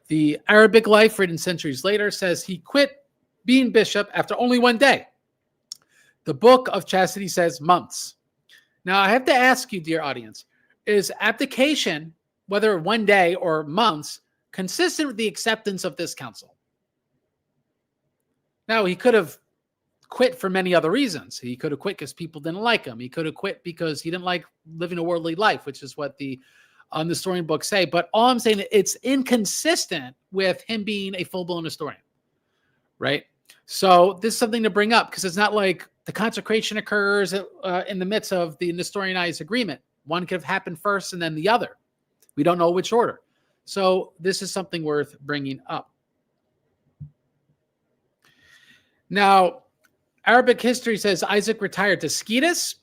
Speaker 1: The Arabic Life, written centuries later, says he quit being bishop after only one day. The Book of Chastity says months. Now, I have to ask you, dear audience, is abdication, whether one day or months, consistent with the acceptance of this council? Now, he could have quit for many other reasons. He could have quit because people didn't like him. He could have quit because he didn't like living a worldly life, which is what the Nestorian books say. But all I'm saying, it's inconsistent with him being a full-blown Nestorian, right? So this is something to bring up, because it's not like the consecration occurs in the midst of the Nestorianized agreement. One could have happened first and then the other. We don't know which order. So this is something worth bringing up. Now, Arabic history says Isaac retired to Scetis.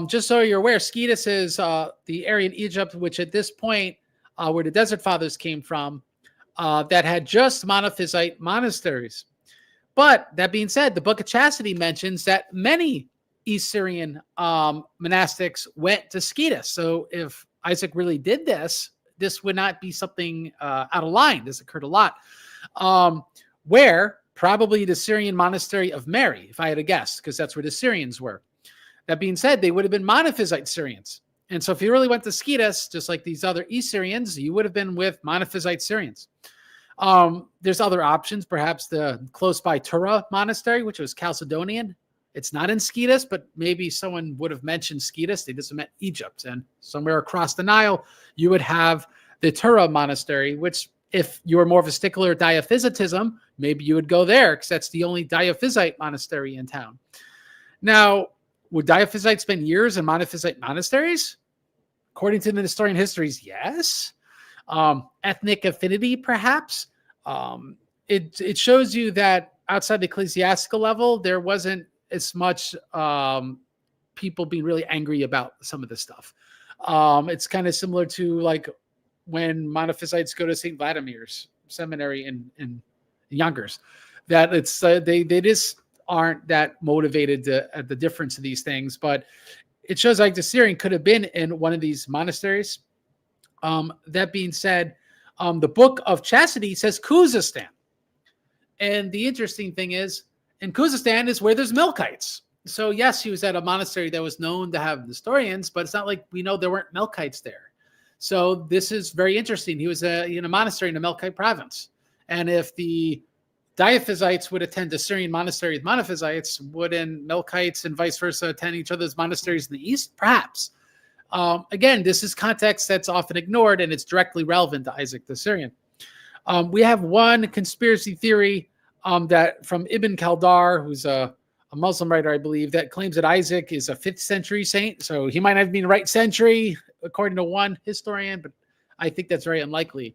Speaker 1: Just so you're aware, Scetis is the area in Egypt, which at this point, where the Desert Fathers came from, that had just monophysite monasteries. But that being said, the Book of Chastity mentions that many East Syrian monastics went to Scetis. So if Isaac really did this, this would not be something out of line. This occurred a lot. Where probably the Syrian monastery of Mary, if I had to guess, because that's where the Syrians were. That being said, they would have been monophysite Syrians. And so if you really went to Scetis, just like these other East Syrians, you would have been with monophysite Syrians. There's other options, perhaps the close by Tura monastery, which was Chalcedonian. It's not in Scetis, but maybe someone would have mentioned Scetis. They just meant Egypt. And somewhere across the Nile, you would have the Tura monastery, which if you were more of a stickler of diaphysitism, maybe you would go there, because that's the only diaphysite monastery in town. Now, would diaphysites spend years in monophysite monasteries? According to the Nestorian histories, yes. Ethnic affinity, perhaps. It shows you that outside the ecclesiastical level, there wasn't as much people being really angry about some of this stuff. It's kind of similar to like when monophysites go to St. Vladimir's seminary in Yonkers, that it's they just aren't that motivated at the difference of these things. But it shows like the Syrian could have been in one of these monasteries. That being said, the Book of Chastity says Khuzestan. And the interesting thing is, in Khuzestan is where there's Melkites. So yes, he was at a monastery that was known to have Nestorians, but it's not like we know there weren't Melkites there. So this is very interesting. He was in a monastery in the Melkite province. And if the diaphysites would attend a Syrian monastery with monophysites, wouldn't Melkites and vice versa attend each other's monasteries in the east? Perhaps. Again, this is context that's often ignored, and it's directly relevant to Isaac the Syrian. We have one conspiracy theory that from Ibn Khaldar, who's a Muslim writer, I believe, that claims that Isaac is a 5th century saint. So he might not be in the right century, according to one historian, but I think that's very unlikely.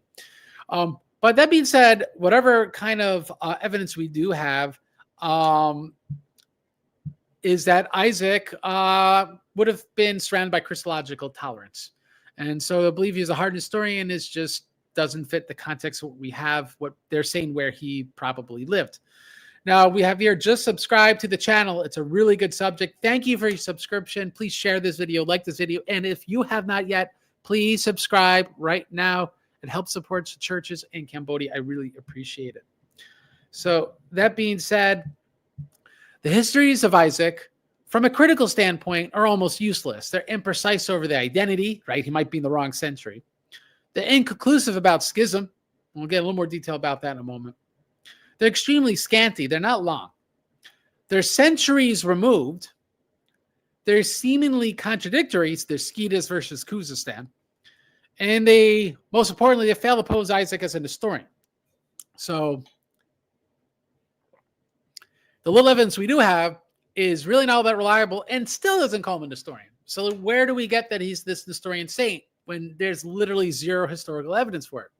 Speaker 1: But that being said, whatever kind of evidence we do have is that Isaac would have been surrounded by Christological tolerance. And so I believe he's a hard historian, is just doesn't fit the context of what we have, what they're saying where he probably lived. Now we have here, just subscribe to the channel. It's a really good subject. Thank you for your subscription. Please share this video, like this video. And if you have not yet, please subscribe right now. It helps support churches in Cambodia. I really appreciate it. So that being said, the histories of Isaac, from a critical standpoint, are almost useless. They're imprecise over the identity, right? He might be in the wrong century. They're inconclusive about schism. We'll get a little more detail about that in a moment. They're extremely scanty. They're not long. They're centuries removed. They're seemingly contradictory. They're Scetis versus Khuzestan. And they, most importantly, they fail to pose Isaac as a Nestorian. So the little evidence we do have is really not all that reliable and still doesn't call him a Nestorian. So where do we get that he's this Nestorian saint when there's literally zero historical evidence for it?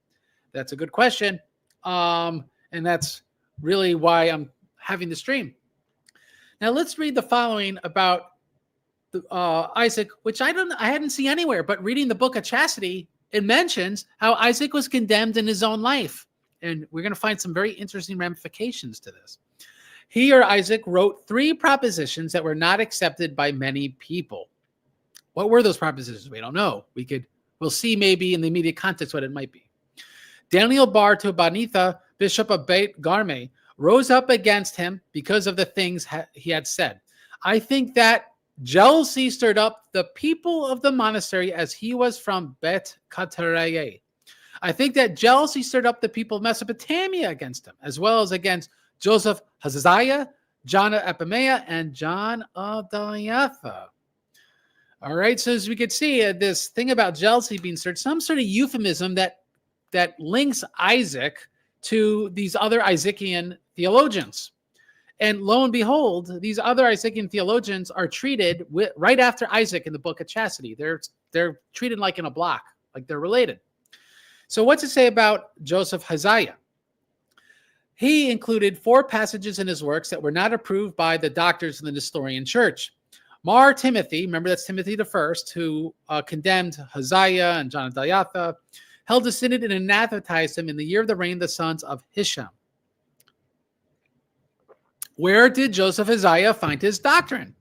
Speaker 1: That's a good question. And that's really why I'm having the stream. Now let's read the following about Isaac, which I hadn't seen anywhere, but reading the book of Chastity, it mentions how Isaac was condemned in his own life. And we're going to find some very interesting ramifications to this. He, or Isaac, wrote 3 propositions that were not accepted by many people. What were those propositions? We don't know. We'll see maybe in the immediate context what it might be. Daniel Bar Tubanitha, bishop of Beit Garme, rose up against him because of the things he had said. I think that jealousy stirred up the people of the monastery, as he was from Bet Katareye. I think that jealousy stirred up the people of Mesopotamia against him, as well as against Joseph Hazaziah, John of Epimea, and John of Diatha. All right, so as we could see, this thing about jealousy being stirred, some sort of euphemism that links Isaac to these other Isaacian theologians. And lo and behold, these other Isaacian theologians are treated right after Isaac in the book of Chastity. They're treated like in a block, like they're related. So what's it say about Joseph Hazaziah? He included 4 passages in his works that were not approved by the doctors in the Nestorian church. Mar Timothy, remember that's Timothy I, who condemned Hazaziah and John of Diatha, held a synod and anathematized him in the year of the reign of the sons of Hisham. Where did Joseph Hazaziah find his doctrine?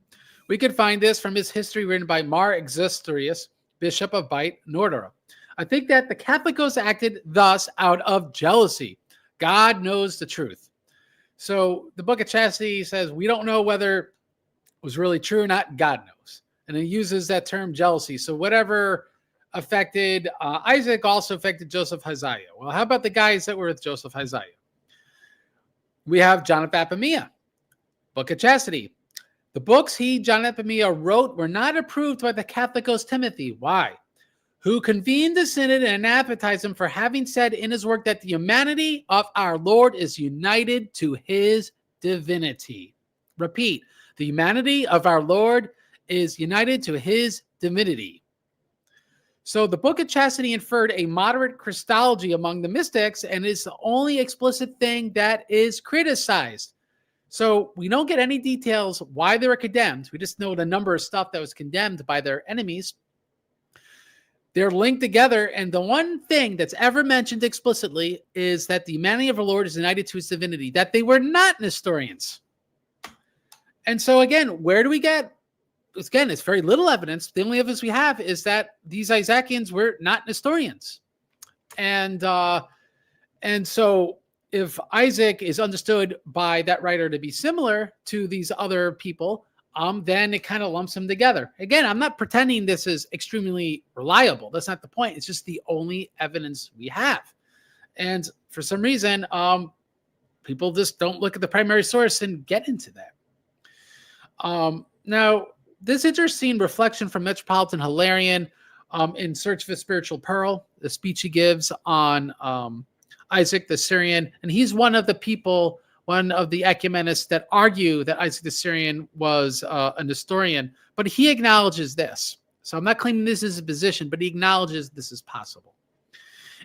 Speaker 1: We could find this from his history written by Mar Exustorius, bishop of Beit Nordera. I think that the Catholicos acted thus out of jealousy. God knows the truth. So the book of Chastity says we don't know whether it was really true or not. God knows. And it uses that term jealousy. So whatever affected Isaac also affected Joseph Hazaziah. Well, how about the guys that were with Joseph Hazaziah? We have John of Epimea, book of Chastity. The books John of Epimea, wrote were not approved by the Catholicos Timothy. Why? Who convened the synod and anathematized him for having said in his work that the humanity of our Lord is united to his divinity. Repeat, the humanity of our Lord is united to his divinity. So the book of Chastity inferred a moderate Christology among the mystics and is the only explicit thing that is criticized. So we don't get any details why they were condemned. We just know the number of stuff that was condemned by their enemies. They're linked together, and the one thing that's ever mentioned explicitly is that the humanity of our Lord is united to his divinity, that they were not Nestorians. And so again, where do we get? Again, it's very little evidence. The only evidence we have is that these Isaacians were not Nestorians. And so if Isaac is understood by that writer to be similar to these other people, then it kind of lumps them together. Again, I'm not pretending this is extremely reliable. That's not the point. It's just the only evidence we have. And for some reason, people just don't look at the primary source and get into that. Now, this interesting reflection from Metropolitan Hilarion in Search of a Spiritual Pearl, the speech he gives on Isaac the Syrian, and he's one of the people, one of the ecumenists that argue that Isaac the Syrian was a Nestorian, but he acknowledges this. So I'm not claiming this is his position, but he acknowledges this is possible.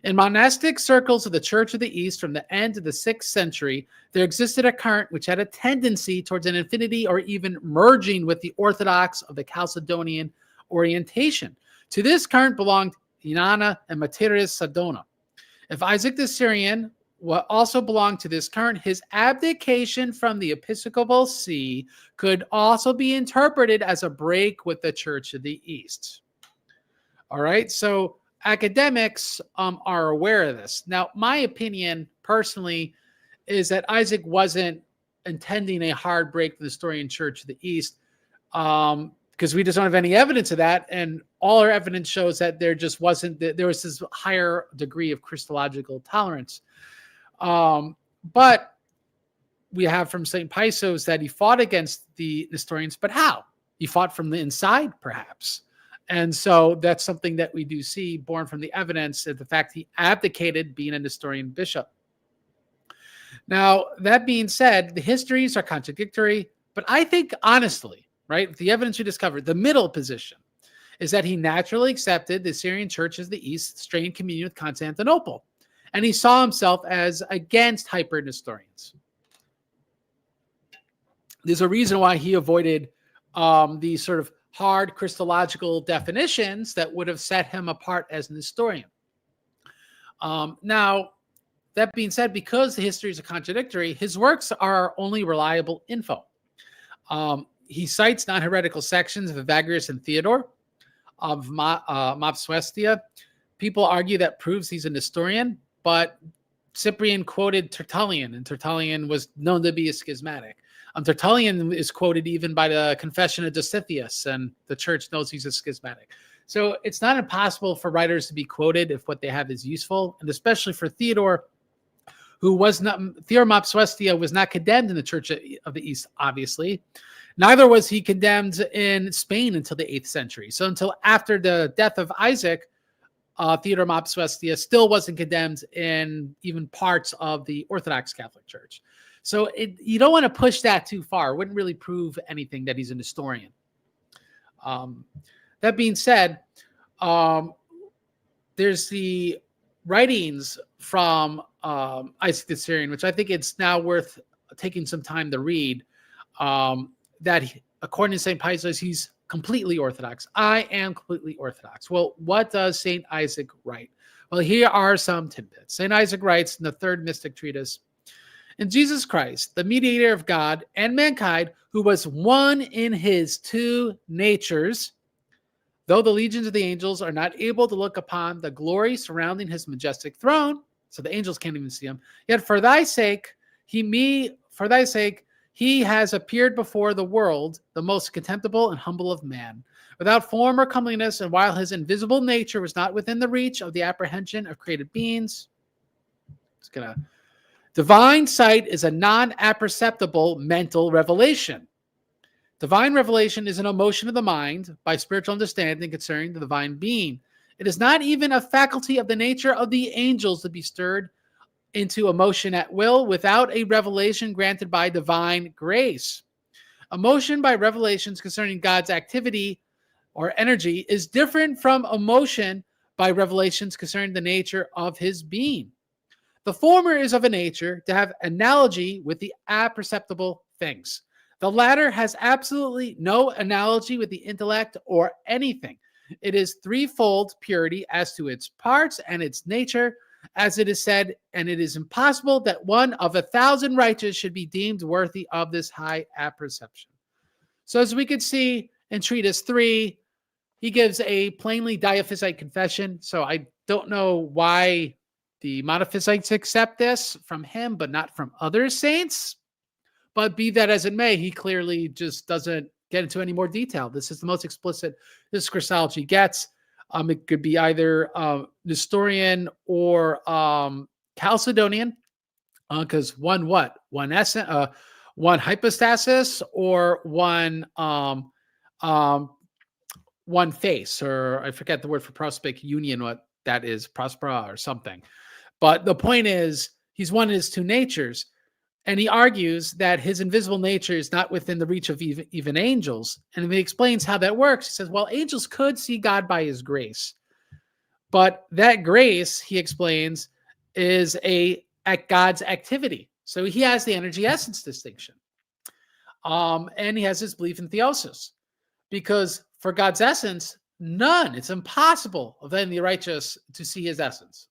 Speaker 1: In monastic circles of the Church of the East from the end of the 6th century, there existed a current which had a tendency towards an affinity or even merging with the Orthodox of the Chalcedonian orientation. To this current belonged Inanna and Materius Sadona. If Isaac the Syrian also belonged to this current, his abdication from the episcopal see could also be interpreted as a break with the Church of the East. All right, so academics are aware of this. Now, my opinion personally is that Isaac wasn't intending a hard break with the Nestorian Church of the East because we just don't have any evidence of that. And all our evidence shows that there just wasn't, there was this higher degree of Christological tolerance. But we have from St. Paisos that he fought against the Nestorians, but how? He fought from the inside, perhaps. And so that's something that we do see born from the evidence of the fact he abdicated being a Nestorian bishop. Now, that being said, the histories are contradictory, but I think honestly, right, the evidence we discovered, the middle position is that he naturally accepted the Syrian Church as the East, strained communion with Constantinople, and he saw himself as against hyper-Nestorians. There's a reason why he avoided these sort of hard Christological definitions that would have set him apart as an historian. Now, that being said, because the histories are contradictory, his works are only reliable info. He cites non-heretical sections of Evagrius and Theodore of Mopsuestia. People argue that proves he's a Nestorian, but Cyprian quoted Tertullian, and Tertullian was known to be a schismatic. Tertullian is quoted even by the Confession of Dositheus, and the church knows he's a schismatic. So it's not impossible for writers to be quoted if what they have is useful, and especially for Theodore, who was not, Theodore Mopsuestia was not condemned in the Church of the East, obviously. Neither was he condemned in Spain until the 8th century. So until after the death of Isaac, Theodore Mopsuestia still wasn't condemned in even parts of the Orthodox Catholic Church. So you don't want to push that too far. It wouldn't really prove anything that he's an historian. That being said, there's the writings from Isaac the Syrian, which I think it's now worth taking some time to read, that according to St. Paisos, he's completely Orthodox. I am completely Orthodox. Well, what does St. Isaac write? Well, here are some tidbits. St. Isaac writes in the third mystic treatise, in Jesus Christ, the mediator of God and mankind, who was one in his two natures, though the legions of the angels are not able to look upon the glory surrounding his majestic throne, so the angels can't even see him, yet for thy sake, he has appeared before the world, the most contemptible and humble of man, without form or comeliness, and while his invisible nature was not within the reach of the apprehension of created beings. Divine sight is a non-apperceptible mental revelation. Divine revelation is an emotion of the mind by spiritual understanding concerning the divine being. It is not even a faculty of the nature of the angels to be stirred into emotion at will without a revelation granted by divine grace. Emotion by revelations concerning God's activity or energy is different from emotion by revelations concerning the nature of his being. The former is of a nature to have analogy with the apperceptible things. The latter has absolutely no analogy with the intellect or anything. It is threefold purity as to its parts and its nature, as it is said, and it is impossible that one of 1,000 righteous should be deemed worthy of this high apperception. So as we could see in Treatise 3, he gives a plainly diaphysite confession. So I don't know why the monophysites accept this from him, but not from other saints. But be that as it may, he clearly just doesn't get into any more detail. This is the most explicit this Christology gets. It could be either Nestorian or Chalcedonian, because one hypostasis or one face, or I forget the word for prospic union, what that is, prospera or something. But the point is, he's one in his two natures. And he argues that his invisible nature is not within the reach of even angels. And he explains how that works. He says, well, angels could see God by his grace. But that grace, he explains, is at God's activity. So he has the energy essence distinction. And he has his belief in theosis. Because for God's essence, none, it's impossible of any righteous to see his essence.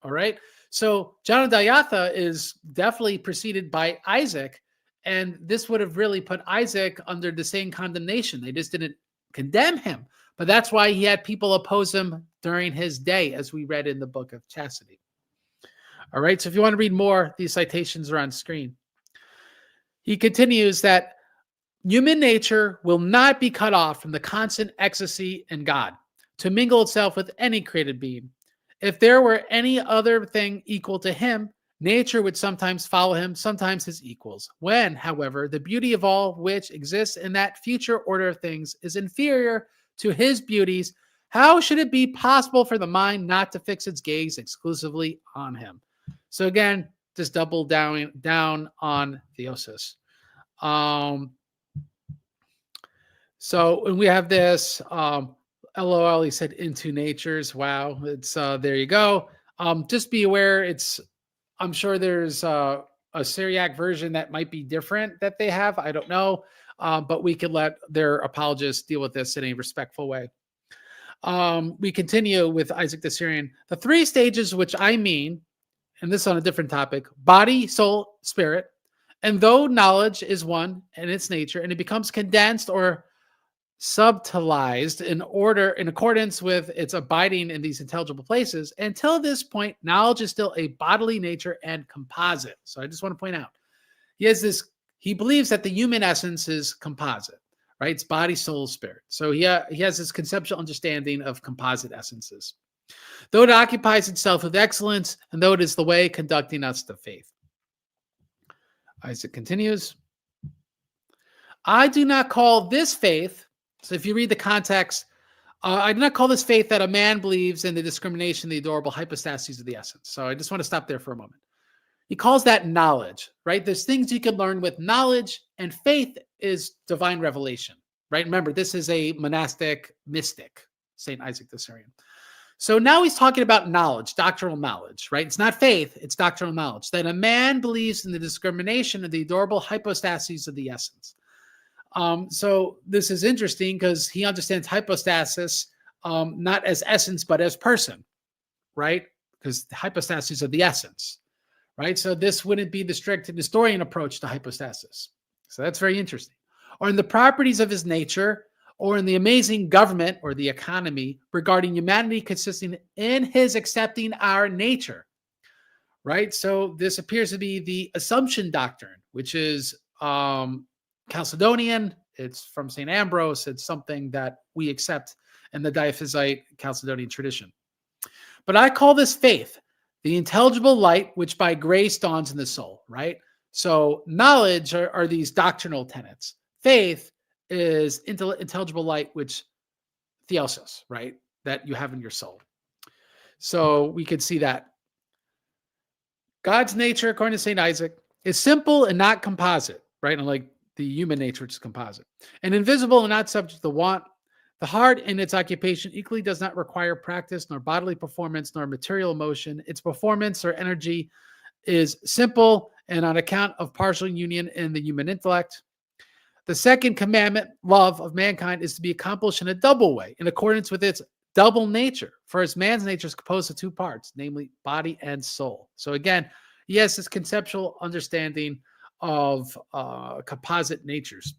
Speaker 1: All right? So John of Diatha is definitely preceded by Isaac, and this would have really put Isaac under the same condemnation. They just didn't condemn him, but that's why he had people oppose him during his day, as we read in the Book of Chastity. All right, so if you want to read more, these citations are on screen. He continues that human nature will not be cut off from the constant ecstasy in God to mingle itself with any created being. If there were any other thing equal to him, nature would sometimes follow him, sometimes his equals. When, however, the beauty of all which exists in that future order of things is inferior to his beauties, how should it be possible for the mind not to fix its gaze exclusively on him? So again, just double down on theosis. So when we have this, LOL, he said into natures. Wow, it's there you go. Just be aware. I'm sure there's a a Syriac version that might be different that they have. I don't know. But we could let their apologists deal with this in a respectful way. We continue with Isaac the Syrian. The three stages, which I mean, and this is on a different topic: body, soul, spirit. And though knowledge is one in its nature, and it becomes condensed or subtilized in accordance with its abiding in these intelligible places, until this point, knowledge is still a bodily nature and composite. So I just want to point out, he believes that the human essence is composite, right? It's body, soul, spirit. So he has this conceptual understanding of composite essences. Though it occupies itself with excellence, and though it is the way conducting us to faith. Isaac continues, I do not call this faith, so if you read the context, I do not call this faith that a man believes in the discrimination, the adorable hypostases of the essence. So I just want to stop there for a moment. He calls that knowledge, right? There's things you can learn with knowledge, and faith is divine revelation, right? Remember, this is a monastic mystic, Saint Isaac the Syrian. So now he's talking about knowledge, doctrinal knowledge, right? It's not faith, it's doctrinal knowledge. That a man believes in the discrimination of the adorable hypostases of the essence. So this is interesting because he understands hypostasis not as essence, but as person, right? Because the hypostases are the essence, right? So this wouldn't be the strict Nestorian approach to hypostasis. So that's very interesting. Or in the properties of his nature, or in the amazing government or the economy regarding humanity consisting in his accepting our nature, right? So this appears to be the Assumption doctrine, which is Chalcedonian. It's from St. Ambrose. It's something that we accept in the Diaphysite Chalcedonian tradition. But I call this faith, the intelligible light which by grace dawns in the soul, right? So knowledge are these doctrinal tenets. Faith is intelligible light, which theosis, right? That you have in your soul. So we could see that. God's nature, according to Saint Isaac, is simple and not composite, right? Unlike the human nature, which is composite. And invisible and not subject to want. The heart in its occupation equally does not require practice, nor bodily performance, nor material emotion. Its performance or energy is simple and on account of partial union in the human intellect. The second commandment, love of mankind, is to be accomplished in a double way, in accordance with its double nature. For as man's nature is composed of two parts, namely body and soul. So again, he has this conceptual understanding of composite natures.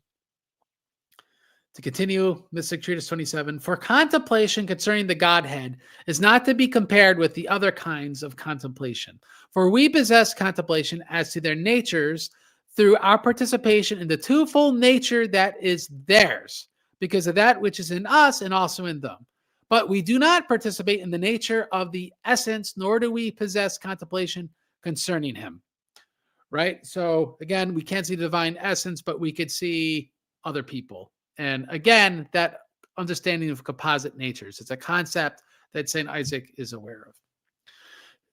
Speaker 1: To continue, Mystic Treatise 27, for contemplation concerning the Godhead is not to be compared with the other kinds of contemplation. For we possess contemplation as to their natures through our participation in the twofold nature that is theirs, because of that which is in us and also in them. But we do not participate in the nature of the essence, nor do we possess contemplation concerning him. Right? So again, we can't see the divine essence, but we could see other people. And again, that understanding of composite natures. It's a concept that St. Isaac is aware of.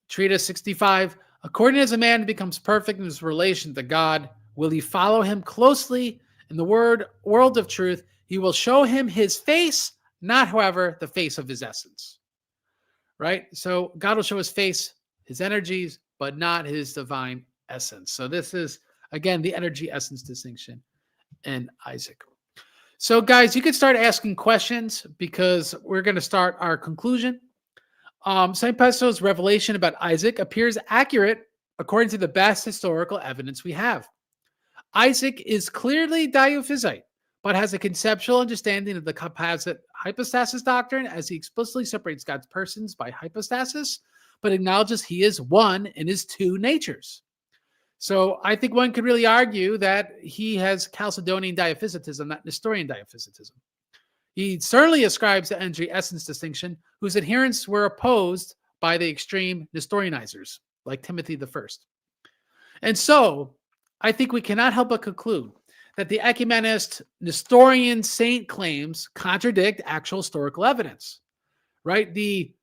Speaker 1: Treatise 65, according as a man becomes perfect in his relation to God, will he follow him closely in the world of truth? He will show him his face, not, however, the face of his essence. Right? So God will show his face, his energies, but not his divine essence. So this is, again, the energy essence distinction in Isaac. So guys, you can start asking questions because we're going to start our conclusion. St. Paisos' revelation about Isaac appears accurate according to the best historical evidence we have. Isaac is clearly Diophysite, but has a conceptual understanding of the composite hypostasis doctrine, as he explicitly separates God's persons by hypostasis, but acknowledges he is one in his two natures. So I think one could really argue that he has Chalcedonian diaphysitism, not Nestorian diaphysitism. He certainly ascribes the energy essence distinction, whose adherents were opposed by the extreme Nestorianizers, like Timothy I. And so I think we cannot help but conclude that the ecumenist Nestorian saint claims contradict actual historical evidence, right? The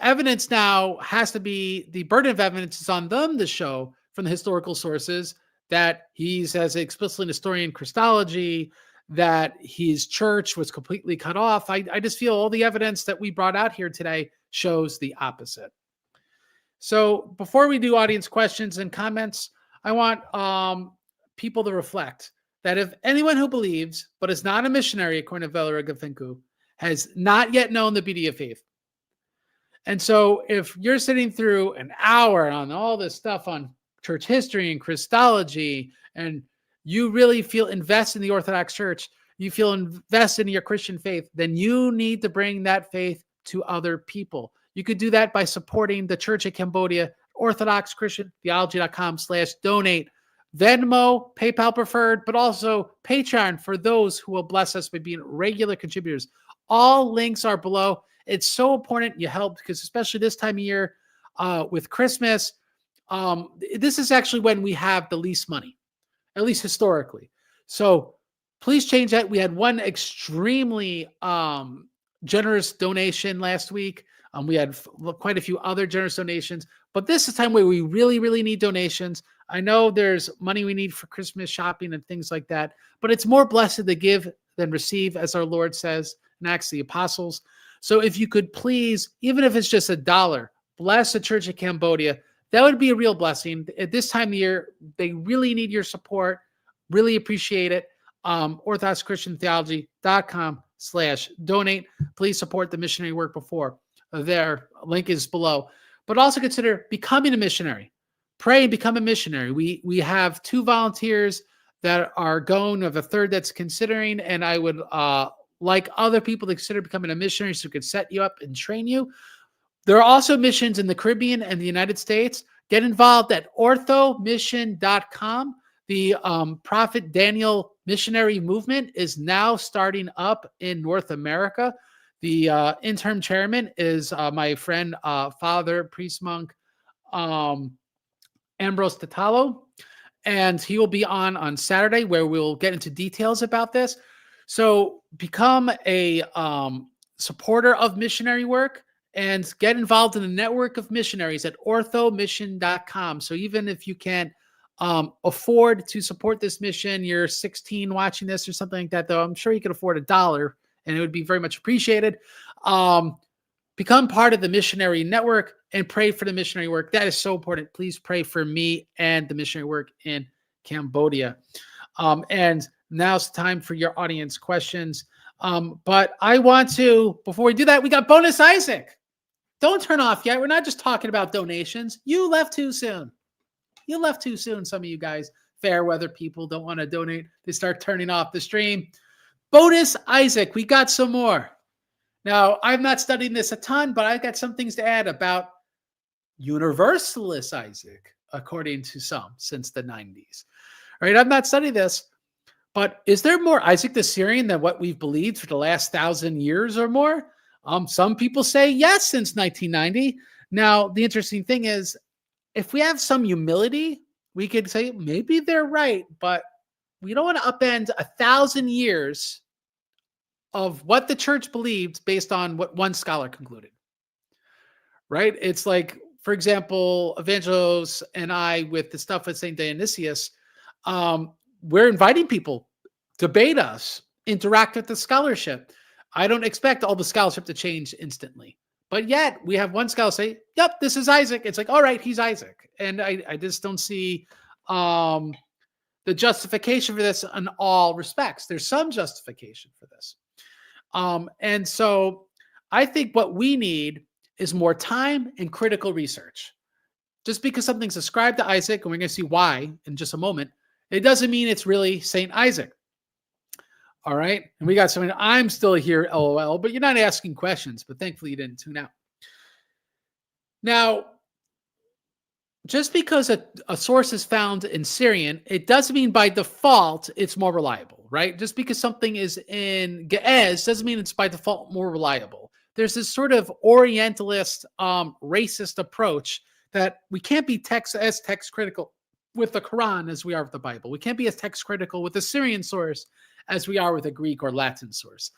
Speaker 1: evidence now has to be, the burden of evidence is on them to show from the historical sources that he has explicitly Nestorian Christology, that his church was completely cut off. I just feel all the evidence that we brought out here today shows the opposite. So before we do audience questions and comments, I want people to reflect that if anyone who believes but is not a missionary, according to Valeria Gafinku, has not yet known the beauty of faith. And so if you're sitting through an hour on all this stuff on church history and Christology, and you really feel invested in the Orthodox Church, you feel invested in your Christian faith, then you need to bring that faith to other people. You could do that by supporting the Church of Cambodia, orthodoxchristiantheology.com/donate, Venmo, PayPal preferred, but also Patreon for those who will bless us by being regular contributors. All links are below. It's so important you help, because especially this time of year with Christmas, this is actually when we have the least money, at least historically. So please change that. We had one extremely generous donation last week. We had quite a few other generous donations, but this is time where we really, really need donations. I know there's money we need for Christmas shopping and things like that, but it's more blessed to give than receive, as our Lord says in Acts of the Apostles. So if you could please, even if it's just $1, bless the Church of Cambodia, that would be a real blessing. At this time of year, they really need your support. Really appreciate it. orthodoxchristiantheology.com/donate. Please support the missionary work before. Their link is below. But also consider becoming a missionary. Pray and become a missionary. We have 2 volunteers that are going. We have a 3rd that's considering, and I would like other people to consider becoming a missionary so we could set you up and train you. There are also missions in the Caribbean and the United States. Get involved at orthomission.com. The Prophet Daniel missionary movement is now starting up in North America. The interim chairman is my friend, Father, priest monk, Ambrose Tatalo, and he will be on Saturday, where we'll get into details about this. So become a supporter of missionary work and get involved in the network of missionaries at orthomission.com. So even if you can't afford to support this mission, you're 16 watching this or something like that, though I'm sure you could afford $1 and it would be very much appreciated. Become part of the missionary network and pray for the missionary work. That is so important. Please pray for me and the missionary work in Cambodia. And now's the time for your audience questions. But I want to, before we do that, we got bonus Isaac. Don't turn off yet. We're not just talking about donations. You left too soon. You left too soon. Some of you guys, fair weather people, don't want to donate. They start turning off the stream. Bonus Isaac. We got some more. Now, I'm not studying this a ton, but I've got some things to add about Universalist Isaac, according to some, since the 90s. All right, I've not studied this, but is there more Isaac the Syrian than what we've believed for the last 1,000 years or more? Some people say yes, since 1990. Now, the interesting thing is, if we have some humility, we could say maybe they're right, but we don't want to upend 1,000 years of what the church believed based on what one scholar concluded, right? It's like, for example, Evangelos and I, with the stuff with Saint Dionysius, we're inviting people, debate us, interact with the scholarship. I don't expect all the scholarship to change instantly, but yet we have one scholar say, yep, this is Isaac. It's like, all right, he's Isaac. And I just don't see the justification for this in all respects. There's some justification for this. And so I think what we need is more time and critical research. Just because something's ascribed to Isaac, and we're going to see why in just a moment, it doesn't mean it's really Saint Isaac. All right. And we got someone, I'm still here, LOL, but you're not asking questions, but thankfully you didn't tune out. Now, just because a source is found in Syrian, it doesn't mean by default it's more reliable, right? Just because something is in Ge'ez doesn't mean it's by default more reliable. There's this sort of Orientalist, racist approach that we can't be as text critical with the Quran as we are with the Bible. We can't be as text critical with the Syrian source as we are with a Greek or Latin source.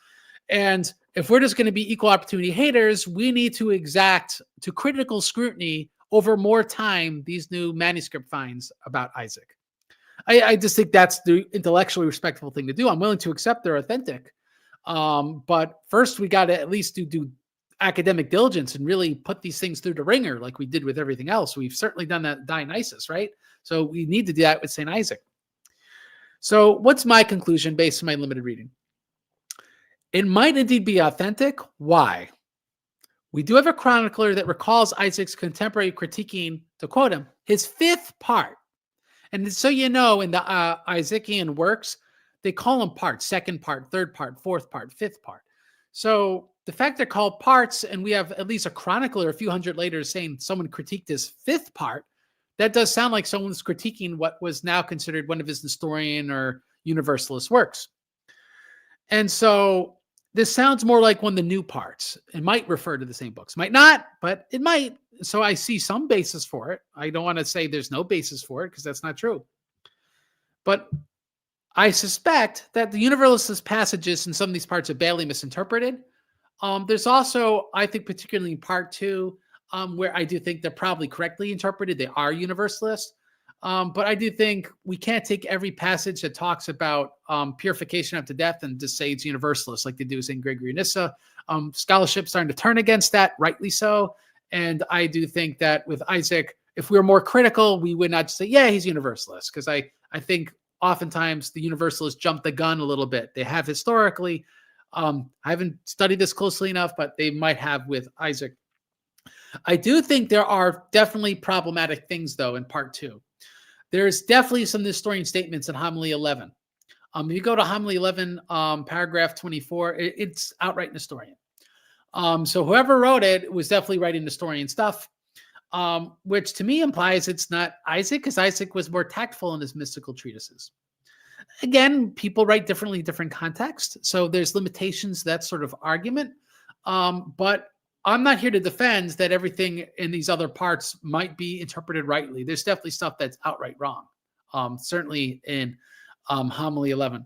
Speaker 1: And if we're just going to be equal opportunity haters, we need to exact to critical scrutiny over more time these new manuscript finds about Isaac. I just think that's the intellectually respectful thing to do. I'm willing to accept they're authentic. But first we got to at least do academic diligence and really put these things through the ringer like we did with everything else. We've certainly done that with Dionysus, right? So we need to do that with Saint Isaac. So what's my conclusion based on my limited reading? It might indeed be authentic. Why? We do have a chronicler that recalls Isaac's contemporary critiquing, to quote him, his fifth part. And so you know, in the Isaacian works, they call them parts: second part, third part, fourth part, fifth part. So the fact they're called parts, and we have at least a chronicler a few hundred later saying someone critiqued his fifth part, that does sound like someone's critiquing what was now considered one of his Nestorian or Universalist works. And so this sounds more like one of the new parts. It might refer to the same books. Might not, but it might. So I see some basis for it. I don't want to say there's no basis for it because that's not true. But I suspect that the Universalist passages in some of these parts are badly misinterpreted. There's also, I think, particularly in part 2, where I do think they're probably correctly interpreted. They are Universalist. But I do think we can't take every passage that talks about purification after death and just say it's Universalist like they do St. Gregory of Nyssa. Scholarship's starting to turn against that, rightly so. And I do think that with Isaac, if we were more critical, we would not just say, yeah, he's Universalist. Because I think oftentimes the Universalists jump the gun a little bit. They have historically. I haven't studied this closely enough, but they might have with Isaac. I do think there are definitely problematic things, though, in part 2. There's definitely some Nestorian statements in Homily 11. If you go to Homily 11, paragraph 24, it's outright Nestorian. So whoever wrote it was definitely writing Nestorian stuff, which to me implies it's not Isaac, because Isaac was more tactful in his mystical treatises. Again, people write differently in different contexts, so there's limitations to that sort of argument. But I'm not here to defend that everything in these other parts might be interpreted rightly. There's definitely stuff that's outright wrong, certainly in Homily 11.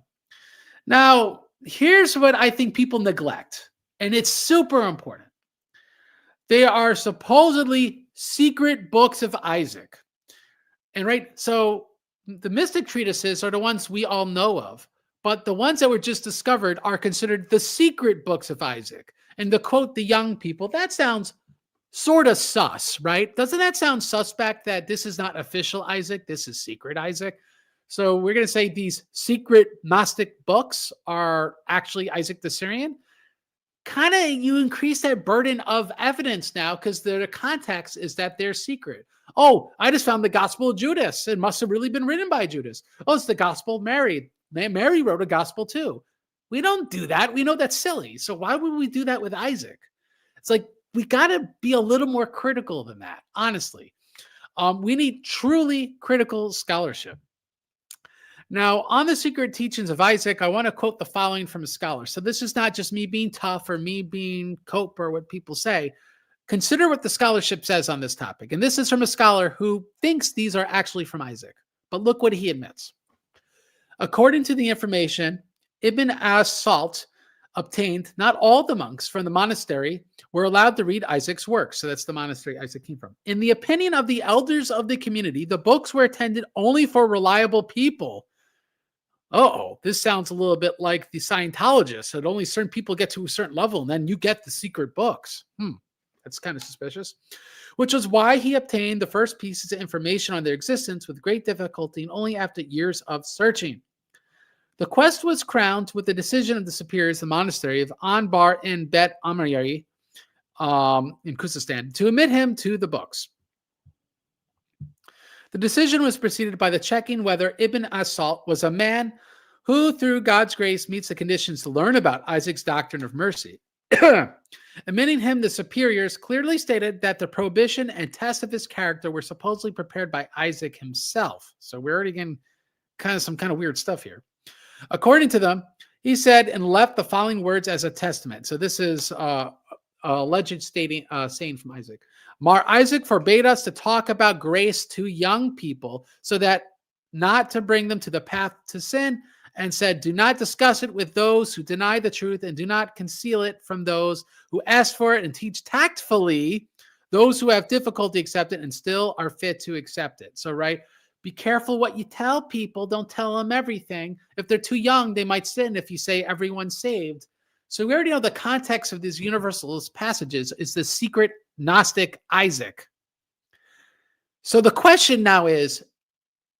Speaker 1: Now, here's what I think people neglect, and it's super important. They are supposedly secret books of Isaac. And right, so the mystic treatises are the ones we all know of, but the ones that were just discovered are considered the secret books of Isaac. And to quote the young people, that sounds sort of sus, right? Doesn't that sound suspect that this is not official Isaac, this is secret Isaac? So we're going to say these secret Gnostic books are actually Isaac the Syrian. Kind of you increase that burden of evidence now because the context is that they're secret. Oh, I just found the Gospel of Judas. It must have really been written by Judas. Oh, it's the Gospel of Mary. Mary wrote a gospel too. We don't do that. We know that's silly. So why would we do that with Isaac? It's like we got to be a little more critical than that, honestly. We need truly critical scholarship. Now, on the secret teachings of Isaac, I want to quote the following from a scholar. So this is not just me being tough or me being cope or what people say. Consider what the scholarship says on this topic. And this is from a scholar who thinks these are actually from Isaac. But look what he admits. According to the information Ibn as-Salt obtained, not all the monks from the monastery were allowed to read Isaac's works. So that's the monastery Isaac came from. In the opinion of the elders of the community, the books were intended only for reliable people. Uh-oh, this sounds a little bit like the Scientologists. That only certain people get to a certain level, and then you get the secret books. That's kind of suspicious. Which was why he obtained the first pieces of information on their existence with great difficulty and only after years of searching. The quest was crowned with the decision of the superiors of the monastery of Anbar and Bet Amari in Khuzestan to admit him to the books. The decision was preceded by the checking whether Ibn as-Salt was a man who, through God's grace, meets the conditions to learn about Isaac's doctrine of mercy. Admitting him, the superiors clearly stated that the prohibition and test of his character were supposedly prepared by Isaac himself. So we're already getting some kind of weird stuff here. According to them, he said and left the following words as a testament. So this is alleged saying from Isaac. Mar Isaac forbade us to talk about grace to young people so that not to bring them to the path to sin, and said, do not discuss it with those who deny the truth and do not conceal it from those who ask for it, and teach tactfully those who have difficulty accept it and still are fit to accept it. So, right, be careful what you tell people. Don't tell them everything. If they're too young, they might sin if you say everyone's saved. So we already know the context of these Universalist passages is the secret Gnostic Isaac. So the question now is,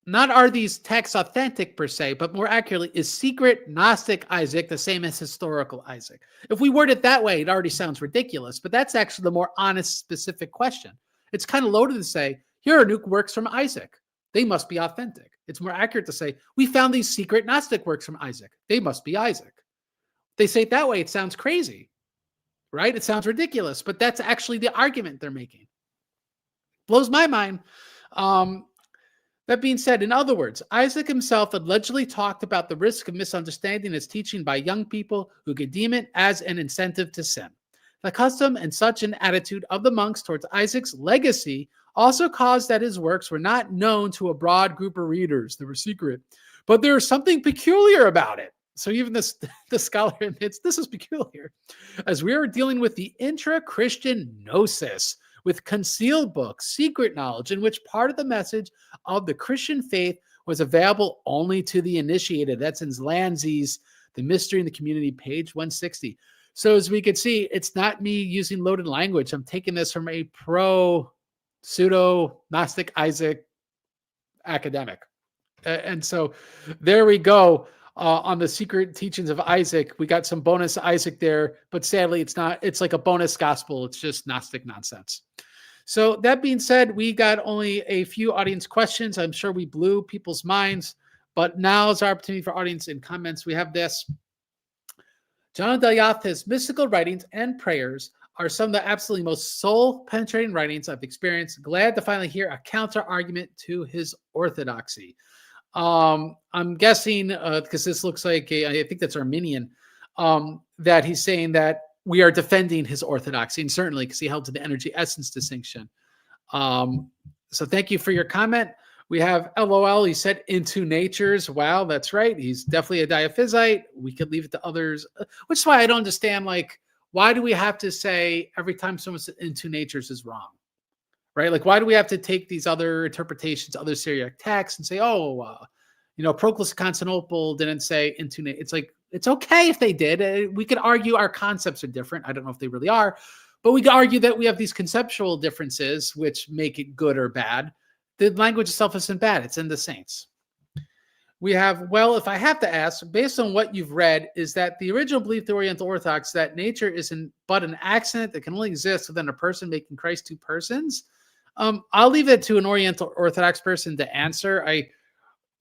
Speaker 1: not are these texts authentic per se, but more accurately, is secret Gnostic Isaac the same as historical Isaac? If we word it that way, it already sounds ridiculous, but that's actually the more honest, specific question. It's kind of loaded to say, here are new works from Isaac. They must be authentic. It's more accurate to say, we found these secret Gnostic works from Isaac. They must be Isaac. They say it that way, it sounds crazy, right? It sounds ridiculous, but that's actually the argument they're making. Blows my mind. That being said, in other words, Isaac himself allegedly talked about the risk of misunderstanding his teaching by young people who could deem it as an incentive to sin. The custom and such an attitude of the monks towards Isaac's legacy also caused that his works were not known to a broad group of readers. They were secret. But there is something peculiar about it. So even the scholar admits this is peculiar, as we are dealing with the intra-Christian gnosis, with concealed books, secret knowledge, in which part of the message of the Christian faith was available only to the initiated. That's in Lanzi's The Mystery in the Community, page 160. So as we can see, it's not me using loaded language. I'm taking this from a pseudo-Gnostic Isaac academic. And so there we go. On the secret teachings of Isaac, we got some bonus Isaac there, but sadly it's not, it's like a bonus gospel. It's just Gnostic nonsense. So that being said, we got only a few audience questions. I'm sure we blew people's minds, but now is our opportunity for audience and comments. We have this. John Dayatha's mystical writings and prayers are some of the absolutely most soul-penetrating writings I've experienced. Glad to finally hear a counter-argument to his orthodoxy. I'm guessing, because this looks like I think that's Arminian, that he's saying that we are defending his orthodoxy, and certainly because he held to the energy essence distinction. So thank you for your comment. We have LOL. He said into natures. Wow, that's right. He's definitely a diaphysite. We could leave it to others, which is why I don't understand. Like, why do we have to say every time someone says into natures is wrong? Right? Like, why do we have to take these other interpretations, other Syriac texts, and say, Proclus of Constantinople didn't say into nature. It's like, it's okay if they did. We could argue our concepts are different. I don't know if they really are, but we could argue that we have these conceptual differences which make it good or bad. The language itself isn't bad. It's in the saints. We have, well, if I have to ask, based on what you've read, is that the original belief of the Oriental Orthodox that nature isn't but an accident that can only exist within a person, making Christ two persons? I'll leave it to an Oriental Orthodox person to answer.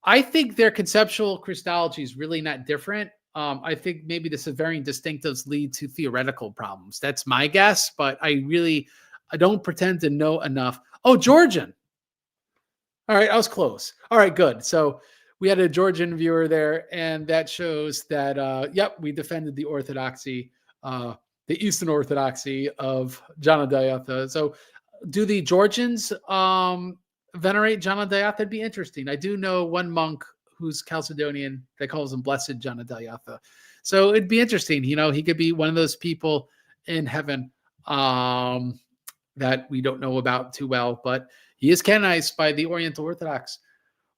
Speaker 1: I think their conceptual Christology is really not different. I think maybe the varying distinctives lead to theoretical problems. That's my guess, but I don't pretend to know enough. Oh, Georgian. All right, I was close. All right, good. So we had a Georgian viewer there, and that shows that, we defended the orthodoxy, the Eastern Orthodoxy of John Dayatha. So do the Georgians venerate John Dayatha? It'd be interesting. I do know one monk who's Chalcedonian that calls him Blessed John Dayatha. So it'd be interesting. He could be one of those people in heaven that we don't know about too well, but he is canonized by the Oriental Orthodox.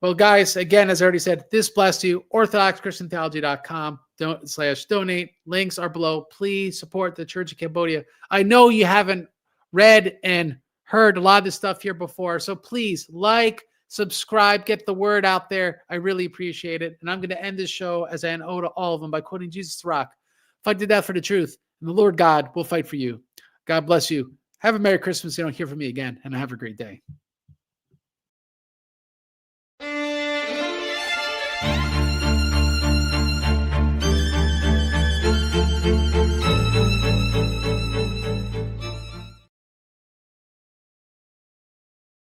Speaker 1: Well, guys, again, as I already said, this bless you. OrthodoxChristianTheology.com /donate. Links are below. Please support the Church of Cambodia. I know you haven't read and heard a lot of this stuff here before, so please subscribe, get the word out there. I really appreciate it. And I'm going to end this show as I owe to all of them by quoting Jesus the Rock. Fight to death for the truth, and the Lord God will fight for you. God bless you. Have a Merry Christmas. You don't hear from me again, and have a great day.